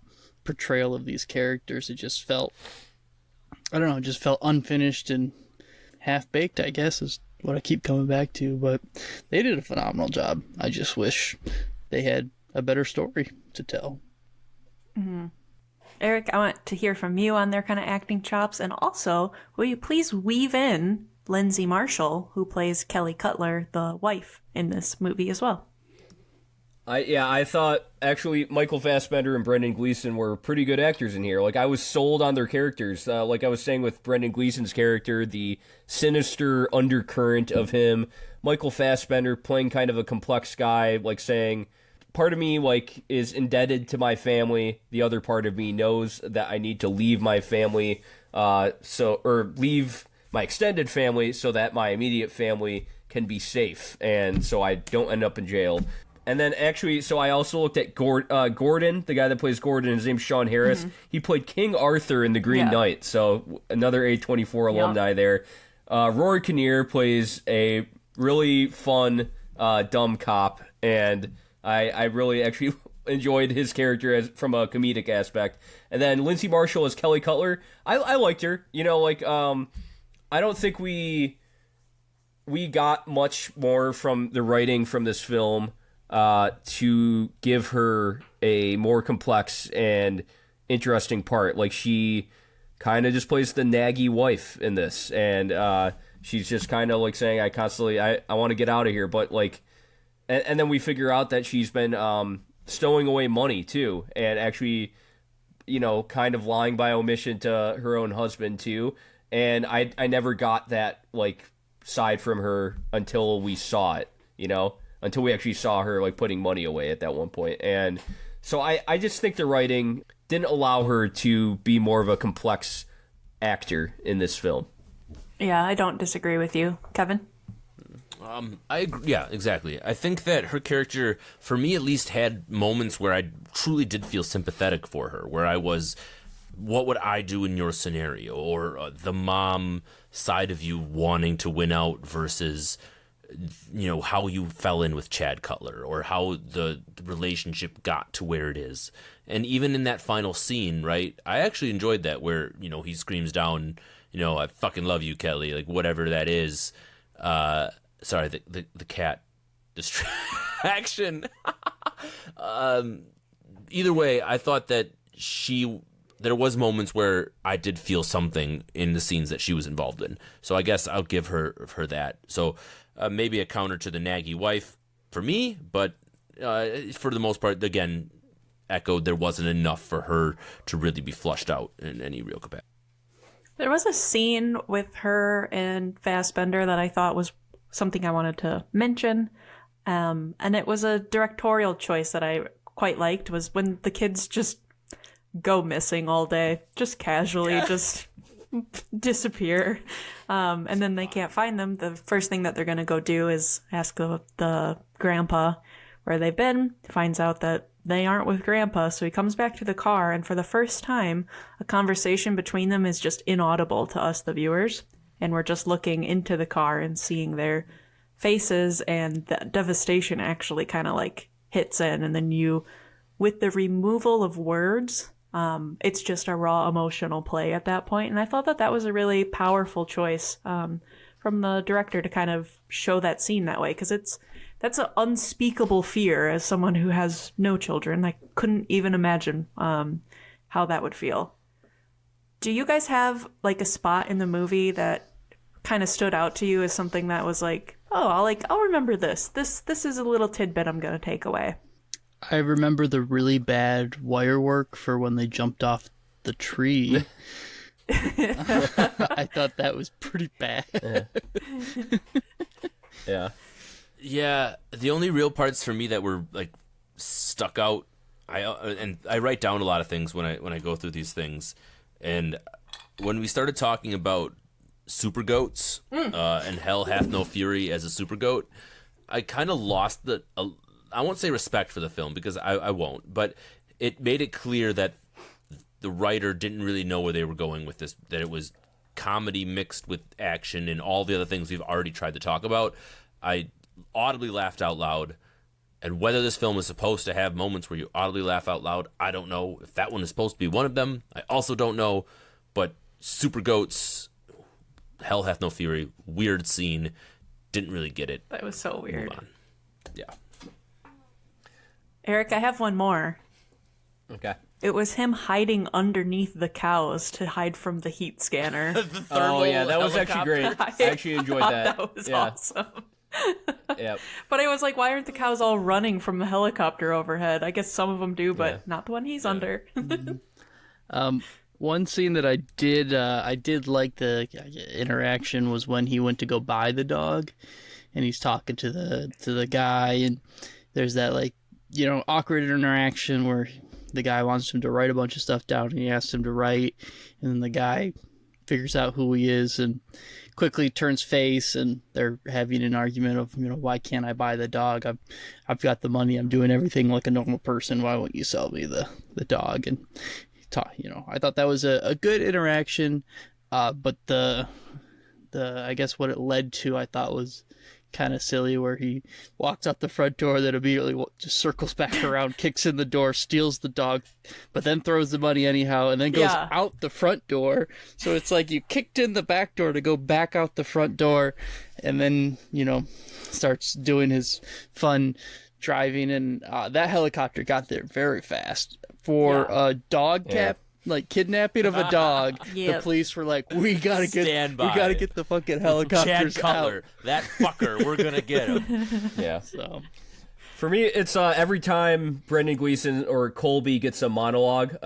portrayal of these characters. It just felt, I don't know, it just felt unfinished and half-baked, I guess, is what I keep coming back to, but they did a phenomenal job. I just wish they had a better story to tell. Mm-hmm. Eric, I want to hear from you on their kind of acting chops, and also, will you please weave in Lindsay Marshall, who plays Kelly Cutler, the wife, in this movie as well? I thought actually Michael Fassbender and Brendan Gleeson were pretty good actors in here. Like, I was sold on their characters. Like I was saying with Brendan Gleeson's character, the sinister undercurrent of him. Michael Fassbender playing kind of a complex guy, like saying, part of me, like, is indebted to my family. The other part of me knows that I need to leave my family, or leave my extended family so that my immediate family can be safe, and so I don't end up in jail. And then actually, so I also looked at Gordon, the guy that plays Gordon. His name's Sean Harris. Mm-hmm. He played King Arthur in The Green Knight, so another A24 alumni there. Rory Kinnear plays a really fun, dumb cop, and I really actually enjoyed his character as from a comedic aspect. And then Lindsay Marshall as Kelly Cutler. I liked her. You know, like I don't think we got much more from the writing from this film to give her a more complex and interesting part. Like, she kind of just plays the naggy wife in this, and she's just kind of like saying, I want to get out of here, but like, and then we figure out that she's been stowing away money too, and actually, you know, kind of lying by omission to her own husband too. And I never got that like side from her until we saw it, you know, until we actually saw her like putting money away at that one point. And so I just think the writing didn't allow her to be more of a complex actor in this film. Yeah, I don't disagree with you. Kevin? I agree. Yeah, exactly. I think that her character, for me at least, had moments where I truly did feel sympathetic for her, where I was, what would I do in your scenario? Or the mom side of you wanting to win out versus, you know, how you fell in with Chad Cutler, or how the relationship got to where it is. And even in that final scene, right, I actually enjoyed that, where, you know, he screams down, you know, I fucking love you, Kelly, like whatever that is. Sorry, the cat distraction. Either way, I thought that there was moments where I did feel something in the scenes that she was involved in. So I guess I'll give her that. So maybe a counter to the naggy wife for me, but for the most part, again, echoed, there wasn't enough for her to really be flushed out in any real capacity. There was a scene with her and Fassbender that I thought was something I wanted to mention. And it was a directorial choice that I quite liked, was when the kids just go missing all day, just casually, just disappear. And then they can't find them. The first thing that they're going to go do is ask the grandpa where they've been, finds out that they aren't with grandpa. So he comes back to the car, and for the first time, a conversation between them is just inaudible to us, the viewers. And we're just looking into the car and seeing their faces, and the devastation actually kind of like hits in. And then with the removal of words, it's just a raw emotional play at that point. And I thought that was a really powerful choice from the director to kind of show that scene that way, because that's an unspeakable fear as someone who has no children. I couldn't even imagine how that would feel. Do you guys have like a spot in the movie that kind of stood out to you as something that was like, oh, I'll remember this. This is a little tidbit I'm going to take away? I remember the really bad wire work for when they jumped off the tree. I thought that was pretty bad. Yeah. Yeah, the only real parts for me that were like stuck out, I write down a lot of things when I go through these things, and when we started talking about super goats and Hell Hath No Fury as a super goat, I kind of lost I won't say respect for the film, because I won't, but it made it clear that the writer didn't really know where they were going with this, that it was comedy mixed with action and all the other things we've already tried to talk about. I audibly laughed out loud, and whether this film is supposed to have moments where you audibly laugh out loud, I don't know. If that one is supposed to be one of them, I also don't know. But Super Goats, Hell Hath No Fury, weird scene, didn't really get it. That was so weird. Move on. Yeah. Eric, I have one more. Okay. It was him hiding underneath the cows to hide from the heat scanner. Oh yeah, that was actually great. I actually enjoyed that. That was yeah. awesome. Yep. But I was like, why aren't the cows all running from the helicopter overhead? I guess some of them do, but not the one he's under. One scene that I did like the interaction was when he went to go buy the dog, and he's talking to the guy, and there's that like, you know, awkward interaction where the guy wants him to write a bunch of stuff down, and he asks him to write, and then the guy figures out who he is and quickly turns face, and they're having an argument of, you know, why can't I buy the dog? I've got the money. I'm doing everything like a normal person. Why won't you sell me the dog? And you know, I thought that was a good interaction, but the I guess what it led to, I thought, was kind of silly where he walks out the front door, then immediately just circles back around, kicks in the door, steals the dog, but then throws the money anyhow, and then goes out the front door. So it's like you kicked in the back door to go back out the front door, and then, starts doing his fun driving. And that helicopter got there very fast. For a dog kidnapping of a dog, the police were like, we gotta get the fucking helicopters Chad Cutler, out. that fucker, we're gonna get him. Yeah. So For me, it's every time Brendan Gleeson or Colby gets a monologue,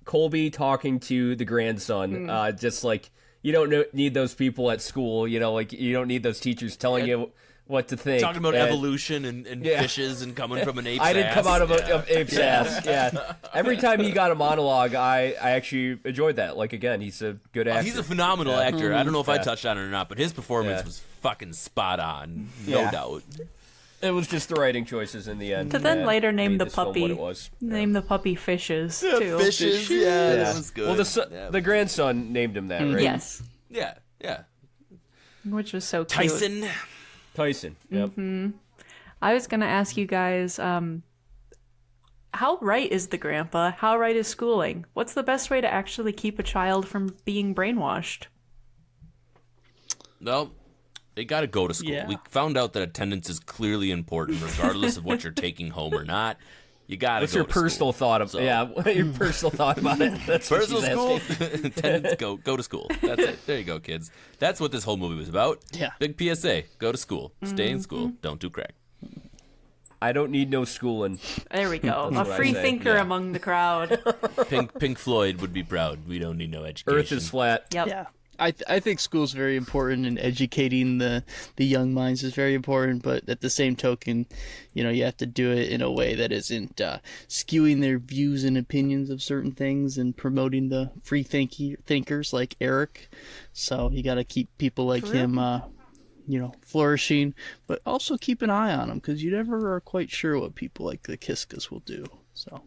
Colby talking to the grandson, just like, you don't need those people at school, you don't need those teachers telling you what to think. Talking about evolution and fishes and coming from an ape's ass. I didn't come out of ape's ass. Yeah. Every time he got a monologue, I actually enjoyed that. Like, again, he's a good actor. He's a phenomenal actor. I don't know if I touched on it or not, but his performance was fucking spot on. No doubt. It was just the writing choices in the end. To then later name made the this film what puppy. it was. Name the puppy Fishes, too. Fishes, that was good. Well, the grandson named him that, right? Yes. Yeah. Which was so cute. Tyson. Yep. I was going to ask you guys, how right is the grandpa? How right is schooling? What's the best way to actually keep a child from being brainwashed? Well, they got to go to school. Yeah. We found out that attendance is clearly important, regardless of what you're taking home or not. You got to What's go your to personal school. thought of your personal thought about it? That's what Personal she's school, asking. attendance, go to school. That's it. There you go, kids. That's what this whole movie was about. Yeah. Big PSA. Go to school. Stay in school. Don't do crack. I don't need no schooling. There we go. A what I free say. thinker among the crowd. Pink Floyd would be proud. We don't need no education. Earth is flat. Yep. Yeah. I think school's very important, and educating the young minds is very important, but at the same token, you have to do it in a way that isn't skewing their views and opinions of certain things and promoting the free thinkers like Eric. So you got to keep people like him flourishing, but also keep an eye on them, because you never are quite sure what people like the Kiskas will do. So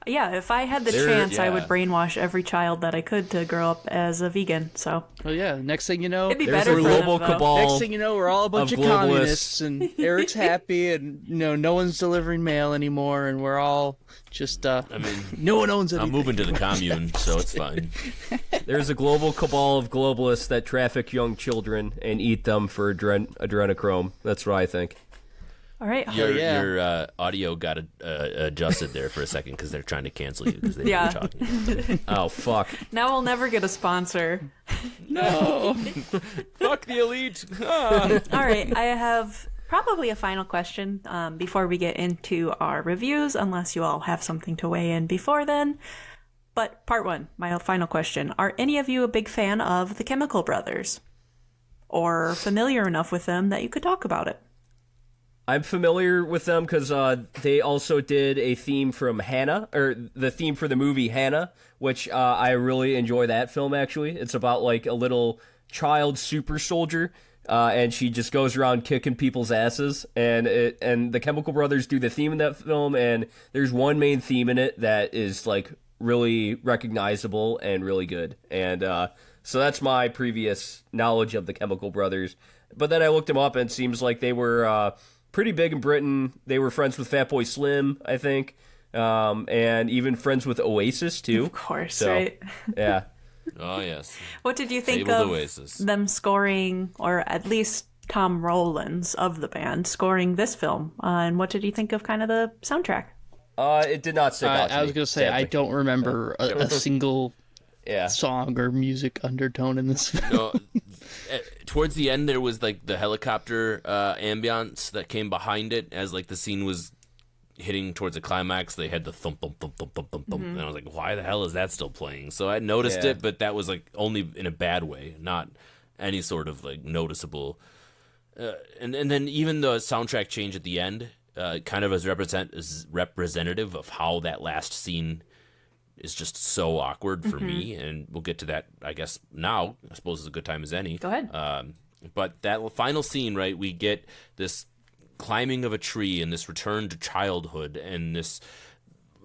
Yeah, if I had the chance, I would brainwash every child that I could to grow up as a vegan. So, well, yeah. Next thing you know, it'd be There's better a for global them, though. cabal. next thing you know, we're all a bunch of globalists. communists, and Eric's happy, and no one's delivering mail anymore, and we're all just no one owns anything. I'm moving to the commune, so it's fine. There's a global cabal of globalists that traffic young children and eat them for adrenochrome. That's what I think. All right. Your audio got adjusted there for a second because they're trying to cancel you because they know you're talking. Oh, fuck. Now we'll never get a sponsor. No. Fuck the elite. Ah. All right. I have probably a final question before we get into our reviews, unless you all have something to weigh in before then. But part one, my final question. Are any of you a big fan of the Chemical Brothers? Or familiar enough with them that you could talk about it? I'm familiar with them because they also did a theme from Hannah, or the theme for the movie Hannah, which I really enjoy that film, actually. It's about, like, a little child super soldier, and she just goes around kicking people's asses, and the Chemical Brothers do the theme in that film, and there's one main theme in it that is, like, really recognizable and really good. And so that's my previous knowledge of the Chemical Brothers. But then I looked them up, and it seems like they were pretty big in Britain. They were friends with Fatboy Slim, I think, and even friends with Oasis, too. Of course, So, right? Yeah. Oh, yes. What did you think Fabled of Oasis. them scoring, or at least Tom Rowlands of the band, scoring this film? And what did you think of kind of the soundtrack? It did not stick out to I was me, going to say, sadly. I don't remember a single Yeah. song or music undertone in this film. No, towards the end, there was like the helicopter ambiance that came behind it as like the scene was hitting towards the climax. They had the thump, thump, thump, thump, thump, thump, thump, and I was like, "Why the hell is that still playing?" So I noticed it, but that was like only in a bad way, not any sort of like noticeable. And then even the soundtrack change at the end, kind of as representative of how that last scene is just so awkward for me, and we'll get to that, I guess, now. I suppose it's a good time as any. Go ahead. But that final scene, right, we get this climbing of a tree and this return to childhood and this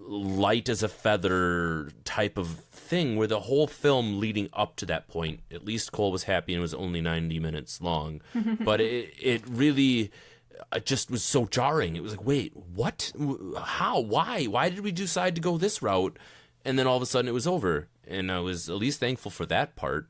light as a feather type of thing where the whole film leading up to that point, at least Cole was happy and it was only 90 minutes long, but it really just was so jarring. It was like, wait, what? How? Why did we decide to go this route? And then all of a sudden it was over. And I was at least thankful for that part.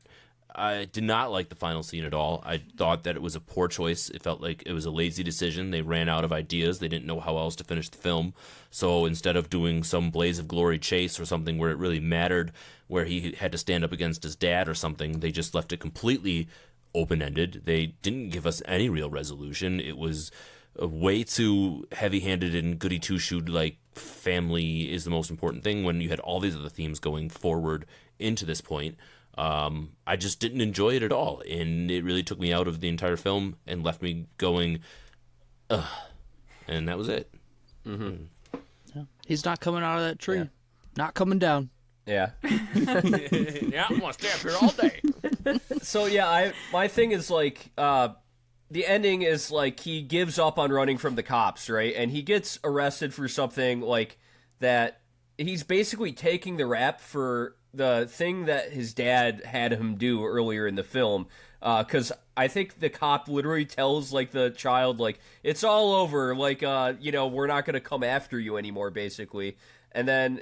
I did not like the final scene at all. I thought that it was a poor choice. It felt like it was a lazy decision. They ran out of ideas. They didn't know how else to finish the film. So instead of doing some Blaze of Glory chase or something where it really mattered, where he had to stand up against his dad or something, they just left it completely open-ended. They didn't give us any real resolution. It was way too heavy-handed and goody two-shoed, like family is the most important thing, when you had all these other themes going forward into this point. I just didn't enjoy it at all, and it really took me out of the entire film and left me going, ugh, and that was it. Mm-hmm. Yeah. He's not coming out of that tree. Yeah. Not coming down. Yeah. Yeah, I'm gonna stay up here all day. So yeah, my thing is like, the ending is like he gives up on running from the cops, right? And he gets arrested for something like that. He's basically taking the rap for the thing that his dad had him do earlier in the film, because I think the cop literally tells like the child, like, it's all over, like, we're not gonna come after you anymore, basically. And then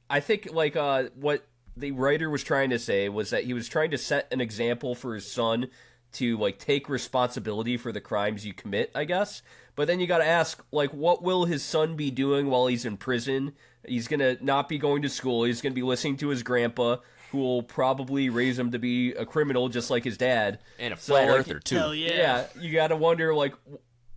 I think like what the writer was trying to say was that he was trying to set an example for his son to like take responsibility for the crimes you commit, I guess. But then you got to ask, like, what will his son be doing while he's in prison? He's going to not be going to school. He's going to be listening to his grandpa, who will probably raise him to be a criminal just like his dad. And a flat earther, too. Hell yeah. Yeah, you got to wonder, like,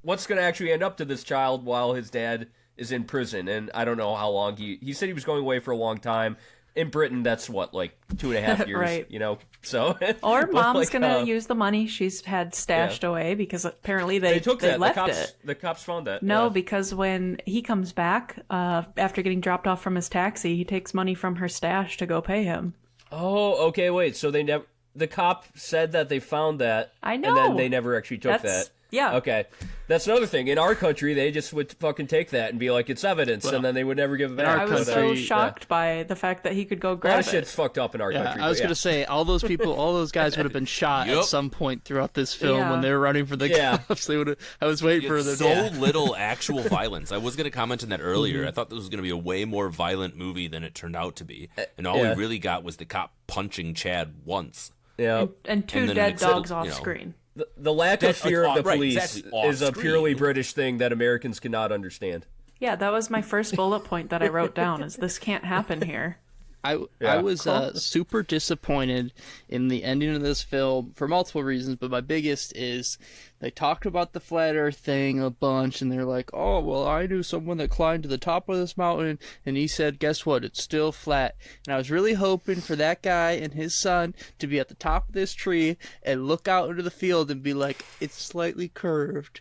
what's going to actually end up to this child while his dad is in prison. And I don't know how long he said he was going away for a long time. In Britain, that's what, like 2.5 years, right. So, or mom's like, gonna use the money she's had stashed away, because apparently they took that. left it. it. The cops found that. No, yeah. Because when he comes back after getting dropped off from his taxi, he takes money from her stash to go pay him. Oh, okay, wait. So they never. The cop said that they found that. I know. And then they never actually took that. Yeah. Okay. That's another thing. In our country, they just would fucking take that and be like, it's evidence, and then they would never give it back. I was so shocked by the fact that he could go grab that shit's fucked up in our country. I was going to say, all those people, all those guys would have been shot at some point throughout this film when they were running for the cops. They would have. I was waiting for them. So little actual violence. I was going to comment on that earlier. I thought this was going to be a way more violent movie than it turned out to be, and all we really got was the cop punching Chad once. Yeah. And two dead dogs off screen. The lack of fear of the police is a purely screen. British thing that Americans cannot understand. Yeah, that was my first bullet point that I wrote down, is this can't happen here. I was super disappointed in the ending of this film for multiple reasons, but my biggest is they talked about the flat earth thing a bunch, and they're like, oh, well, I knew someone that climbed to the top of this mountain, and he said, guess what, it's still flat. And I was really hoping for that guy and his son to be at the top of this tree and look out into the field and be like, it's slightly curved.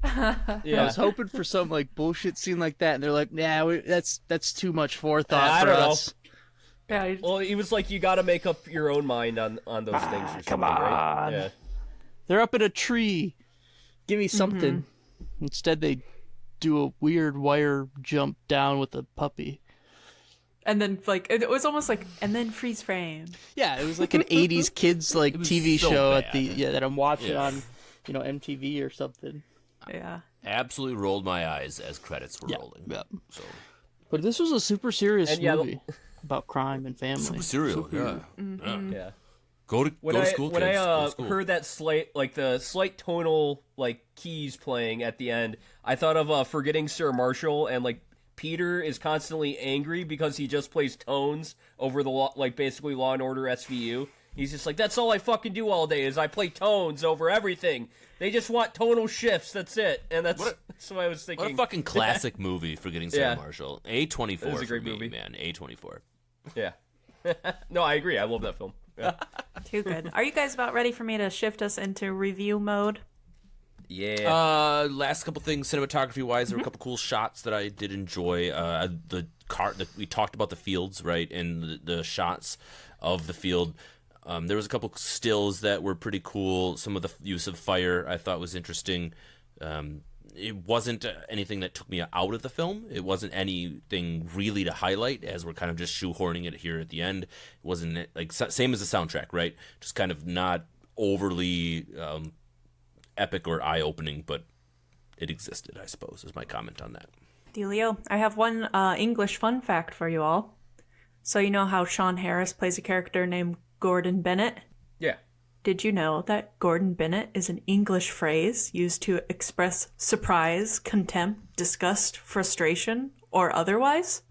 I was hoping for some like bullshit scene like that, and they're like, nah, that's too much forethought for us. Yeah, well, he was like, you got to make up your own mind on those things or something, come on. right? Yeah. They're up in a tree. Give me something. Instead, they do a weird wire jump down with a puppy. And then, like, it was almost like, and then freeze frame. Yeah, it was like an 80s kids, like, TV so show bad. at the that I'm watching on, MTV or something. Yeah. Absolutely rolled my eyes as credits were rolling. Yeah. So But this was a super serious And, movie about crime and family. super serial. Yeah. Yeah. Go to school, when kids. I Go to school. heard that the slight tonal like keys playing at the end, I thought of Forgetting Sarah Marshall, and like Peter is constantly angry because he just plays tones over the basically Law and Order SVU. He's just like, that's all I fucking do all day is I play tones over everything. They just want tonal shifts. That's it. And that's what I was thinking. What a fucking classic movie, Forgetting Sarah Marshall. A24 It is a great for me, movie. man. A24. Yeah. No, I agree. I love that film. Yeah. Too good. Are you guys about ready for me to shift us into review mode? Yeah. Last couple things cinematography-wise, there were a couple cool shots that I did enjoy. We talked about the fields, right, and the shots of the field. There was a couple stills that were pretty cool. Some of the use of fire I thought was interesting. it wasn't anything that took me out of the film. It wasn't anything really to highlight, as we're kind of just shoehorning it here at the end. It wasn't like same as the soundtrack, right? Just kind of not overly epic or eye-opening, but it existed, I suppose, is my comment on that. Delio, I have one English fun fact for you all. So you know how Sean Harris plays a character named Gordon Bennett? Yeah. Did you know that Gordon Bennett is an English phrase used to express surprise, contempt, disgust, frustration, or otherwise?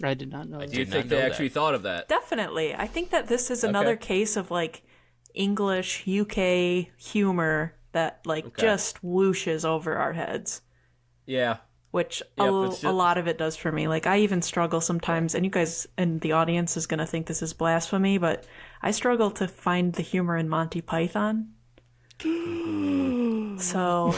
I did not know that. Do you think they actually thought of that? Definitely. I think that this is another case of like English UK humor that just whooshes over our heads. Yeah. Which a lot of it does for me. Like, I even struggle sometimes, and you guys and the audience is going to think this is blasphemy, but I struggle to find the humor in Monty Python. So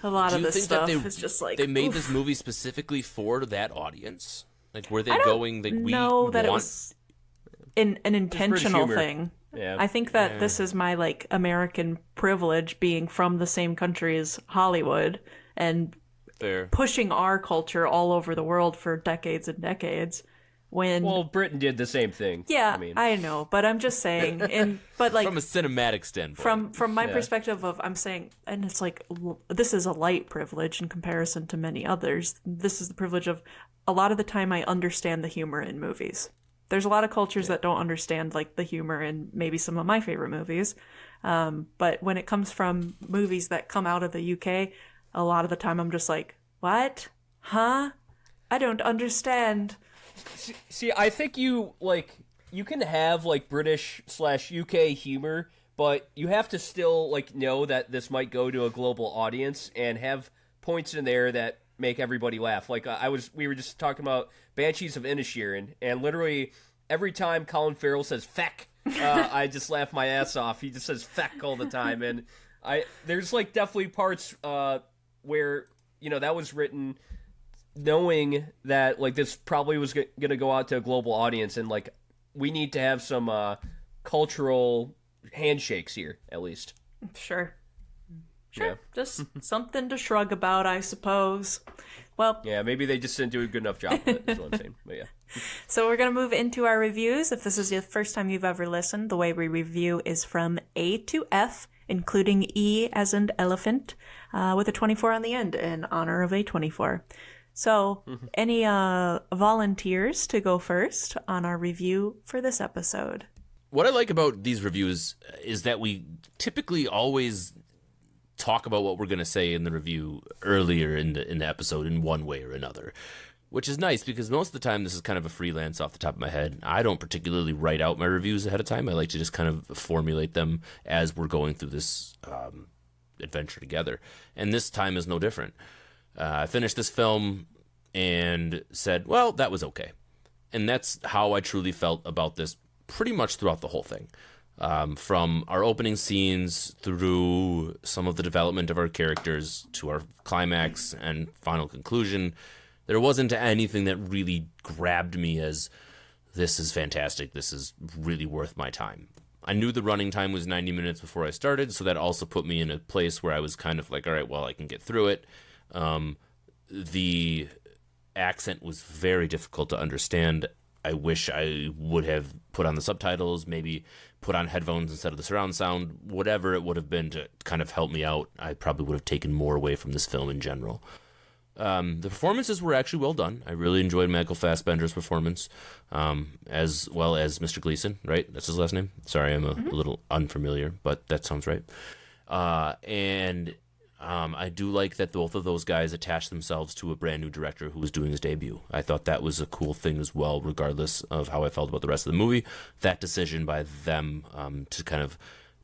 a lot of this stuff is just like... They made this movie specifically for that audience? Like, were they going... Like, it was an intentional thing. Yeah. I think that this is my, like, American privilege being from the same country as Hollywood, and... Fair. Pushing our culture all over the world for decades and decades. Well, Britain did the same thing. Yeah, I know, but I'm just saying, but like from a cinematic standpoint, from my perspective of, I'm saying, and it's like, this is a light privilege in comparison to many others. This is the privilege of a lot of the time I understand the humor in movies. There's a lot of cultures that don't understand like the humor in maybe some of my favorite movies, but when it comes from movies that come out of the UK. A lot of the time I'm just like, what? Huh? I don't understand. See, I think you can have like British/UK humor, but you have to still like know that this might go to a global audience and have points in there that make everybody laugh. Like we were just talking about Banshees of Inisherin, and literally every time Colin Farrell says "feck," I just laugh my ass off. He just says "feck" all the time, and there's like definitely parts where, you know, that was written knowing that, like, this probably was going to go out to a global audience, and, like, we need to have some cultural handshakes here, at least. Sure. Just something to shrug about, I suppose. Well... Yeah, maybe they just didn't do a good enough job of it, is what I'm saying. But, yeah. So we're going to move into our reviews. If this is the first time you've ever listened, the way we review is from A to F, including E as in elephant, with a 24 on the end in honor of A24. So, any volunteers to go first on our review for this episode? What I like about these reviews is that we typically always talk about what we're going to say in the review earlier in the episode in one way or another, which is nice because most of the time this is kind of a freelance off the top of my head. I don't particularly write out my reviews ahead of time. I like to just kind of formulate them as we're going through this adventure together. And this time is no different. I finished this film and said, well, that was okay. And that's how I truly felt about this pretty much throughout the whole thing. From our opening scenes through some of the development of our characters to our climax and final conclusion, there wasn't anything that really grabbed me as, this is fantastic, this is really worth my time. I knew the running time was 90 minutes before I started, so that also put me in a place where I was kind of like, all right, well, I can get through it. The accent was very difficult to understand. I wish I would have put on the subtitles, maybe put on headphones instead of the surround sound, whatever it would have been to kind of help me out. I probably would have taken more away from this film in general. The performances were actually well done. I really enjoyed Michael Fassbender's performance, as well as Mr. Gleeson, right? That's his last name? Sorry, I'm a little unfamiliar, but that sounds right. I do like that both of those guys attached themselves to a brand new director who was doing his debut. I thought that was a cool thing as well, regardless of how I felt about the rest of the movie. That decision by them to kind of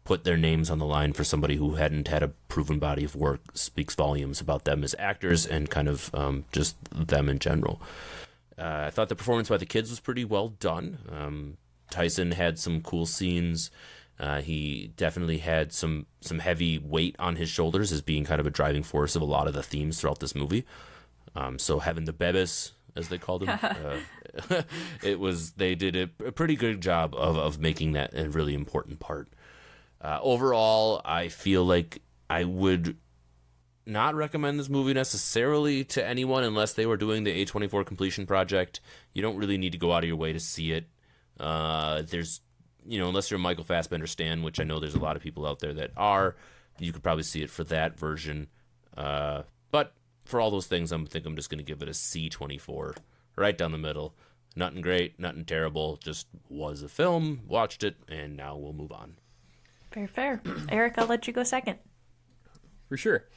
put their names on the line for somebody who hadn't had a proven body of work speaks volumes about them as actors and kind of just them in general. I thought the performance by the kids was pretty well done. Tyson had some cool scenes. He definitely had some heavy weight on his shoulders as being kind of a driving force of a lot of the themes throughout this movie. So having the bebes, as they called him, they did a pretty good job of making that a really important part. Overall, I feel like I would not recommend this movie necessarily to anyone unless they were doing the A24 completion project. You don't really need to go out of your way to see it. There's, unless you're a Michael Fassbender stan, which I know there's a lot of people out there that are, you could probably see it for that version. But for all those things, I think I'm just going to give it a C24, right down the middle. Nothing great, nothing terrible, just was a film, watched it, and now we'll move on. Fair. Eric, I'll let you go second. For sure.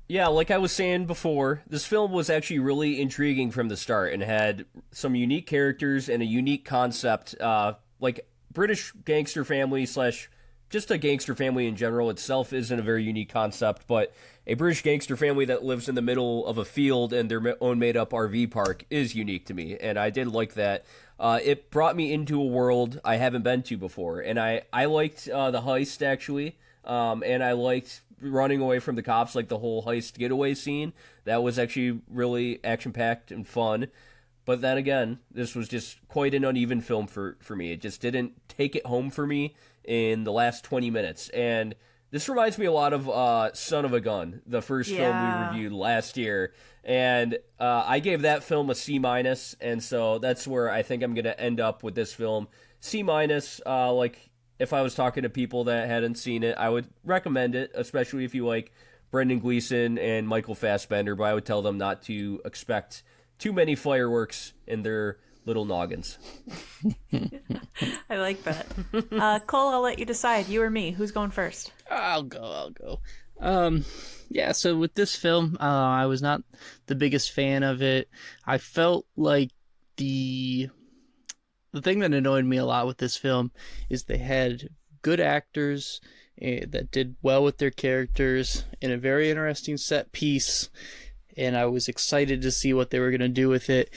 Yeah, like I was saying before, this film was actually really intriguing from the start and had some unique characters and a unique concept, like British gangster family slash just a gangster family in general itself isn't a very unique concept, but a British gangster family that lives in the middle of a field and their own made-up RV park is unique to me, and I did like that. It brought me into a world I haven't been to before, and I liked the heist, actually, and I liked running away from the cops, like the whole heist getaway scene. That was actually really action-packed and fun. But then again, this was just quite an uneven film for me. It just didn't take it home for me in the last 20 minutes. And this reminds me a lot of Son of a Gun, the first film we reviewed last year. And I gave that film a C-, and so that's where I think I'm going to end up with this film. C-, like if I was talking to people that hadn't seen it, I would recommend it, especially if you like Brendan Gleeson and Michael Fassbender, but I would tell them not to expect too many fireworks in their little noggins. I like that. Cole, I'll let you decide. You or me? Who's going first? I'll go. Yeah, so with this film, I was not the biggest fan of it. I felt like the thing that annoyed me a lot with this film is they had good actors that did well with their characters in a very interesting set piece, and I was excited to see what they were going to do with it.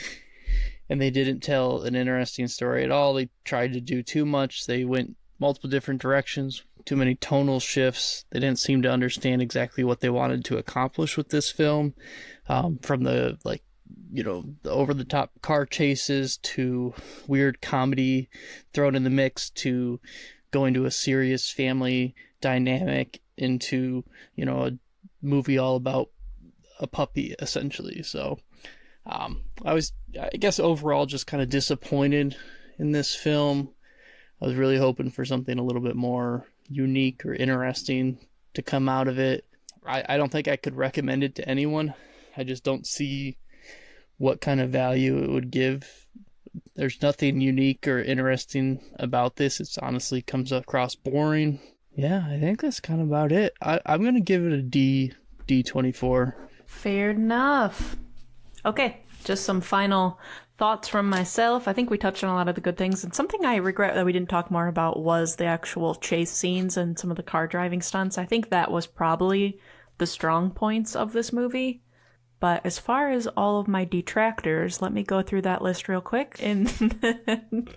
And they didn't tell an interesting story at all. They tried to do too much. They went multiple different directions, too many tonal shifts. They didn't seem to understand exactly what they wanted to accomplish with this film. From the, the over-the-top car chases to weird comedy thrown in the mix to going to a serious family dynamic into, a movie all about a puppy, essentially. So I was, I guess, overall just kind of disappointed in this film. I was really hoping for something a little bit more unique or interesting to come out of it. I don't think I could recommend it to anyone. I just don't see what kind of value it would give. There's nothing unique or interesting about this. It honestly comes across boring. Yeah, I think that's kind of about it. I'm going to give it a D24. Fair enough. Okay, just some final thoughts from myself. I think we touched on a lot of the good things, and something I regret that we didn't talk more about was the actual chase scenes and some of the car driving stunts. I think that was probably the strong points of this movie. But as far as all of my detractors, let me go through that list real quick and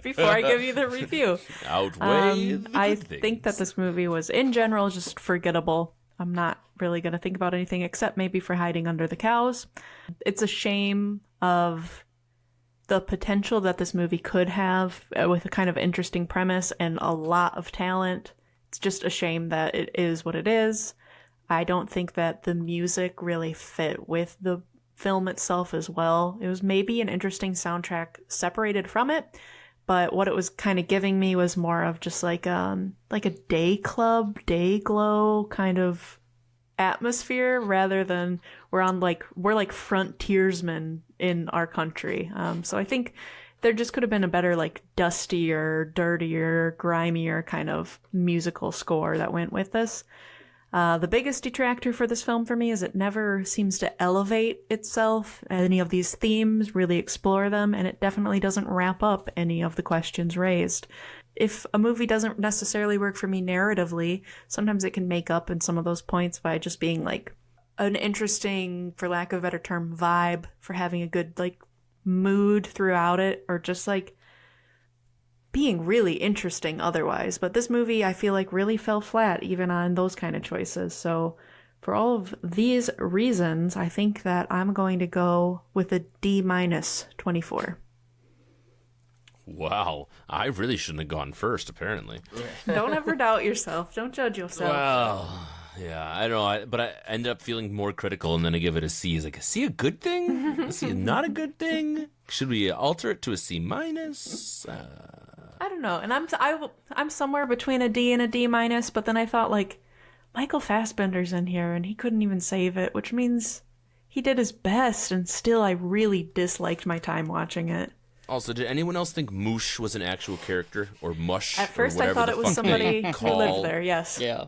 before I give you the review. I think that this movie was, in general, just forgettable. I'm not really going to think about anything except maybe for hiding under the cows. It's a shame of the potential that this movie could have with a kind of interesting premise and a lot of talent. It's just a shame that it is what it is. I don't think that the music really fit with the film itself as well. It was maybe an interesting soundtrack separated from it, but what it was kind of giving me was more of just like a day club, day glow kind of atmosphere rather than we're like frontiersmen in our country. So I think there just could have been a better dustier, dirtier, grimier kind of musical score that went with this. The biggest detractor for this film for me is it never seems to elevate itself, any of these themes, really explore them, and it definitely doesn't wrap up any of the questions raised. If a movie doesn't necessarily work for me narratively, sometimes it can make up in some of those points by just being an interesting, for lack of a better term, vibe, for having a good mood throughout it, or just being really interesting otherwise. But this movie, I feel really fell flat even on those kind of choices. So for all of these reasons, I think that I'm going to go with a D-24. Wow. I really shouldn't have gone first, apparently. Don't ever doubt yourself. Don't judge yourself. Well, Yeah, I don't know, but I ended up feeling more critical, and then I give it a C. Is like, is C a good thing? Is C not a good thing? Should we alter it to a C minus? I don't know, and I'm somewhere between a D and a D minus, but then I thought, like, Michael Fassbender's in here, and he couldn't even save it, which means he did his best, and still I really disliked my time watching it. Also, did anyone else think Moosh was an actual character, or Mush? At first, or I thought it was somebody who call. lived there. Yes. Yeah.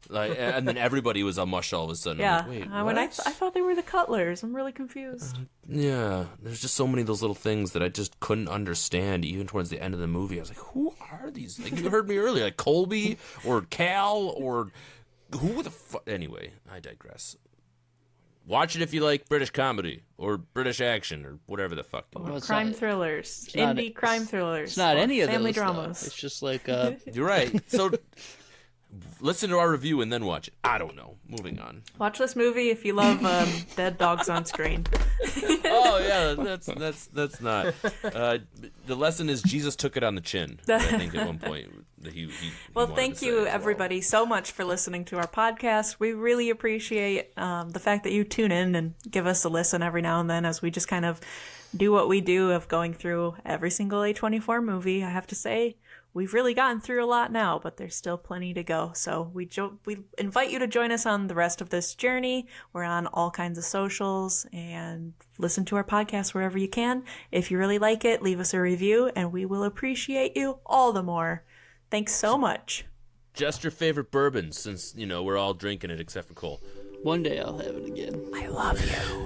Like, and then everybody was a Mush all of a sudden. Yeah. I'm like, wait, When I what? thought they were the Cutlers. I'm really confused. Yeah, there's just so many of those little things that I just couldn't understand, even towards the end of the movie. I was like, who are these? Like, you heard me earlier, like Colby or Cal or who the fuck? Anyway, I digress. Watch it if you like British comedy or British action or whatever the fuck you want. Well, it's Crime not- thrillers, not- indie crime thrillers. It's not or any of family those, though. dramas. It's just like You're right. So listen to our review and then watch it. I don't know. Moving on. Watch this movie if you love dead dogs on screen. Oh yeah, that's not. The lesson is Jesus took it on the chin. I think at one point he Well, wanted thank to say you, as well. everybody, so much for listening to our podcast. We really appreciate the fact that you tune in and give us a listen every now and then as we just kind of do what we do of going through every single A24 movie. I have to say, we've really gotten through a lot now, but there's still plenty to go. So we invite you to join us on the rest of this journey. We're on all kinds of socials, and listen to our podcast wherever you can. If you really like it, leave us a review, and we will appreciate you all the more. Thanks so much. Just your favorite bourbon, since we're all drinking it except for Cole. one day I'll have it again. I love you.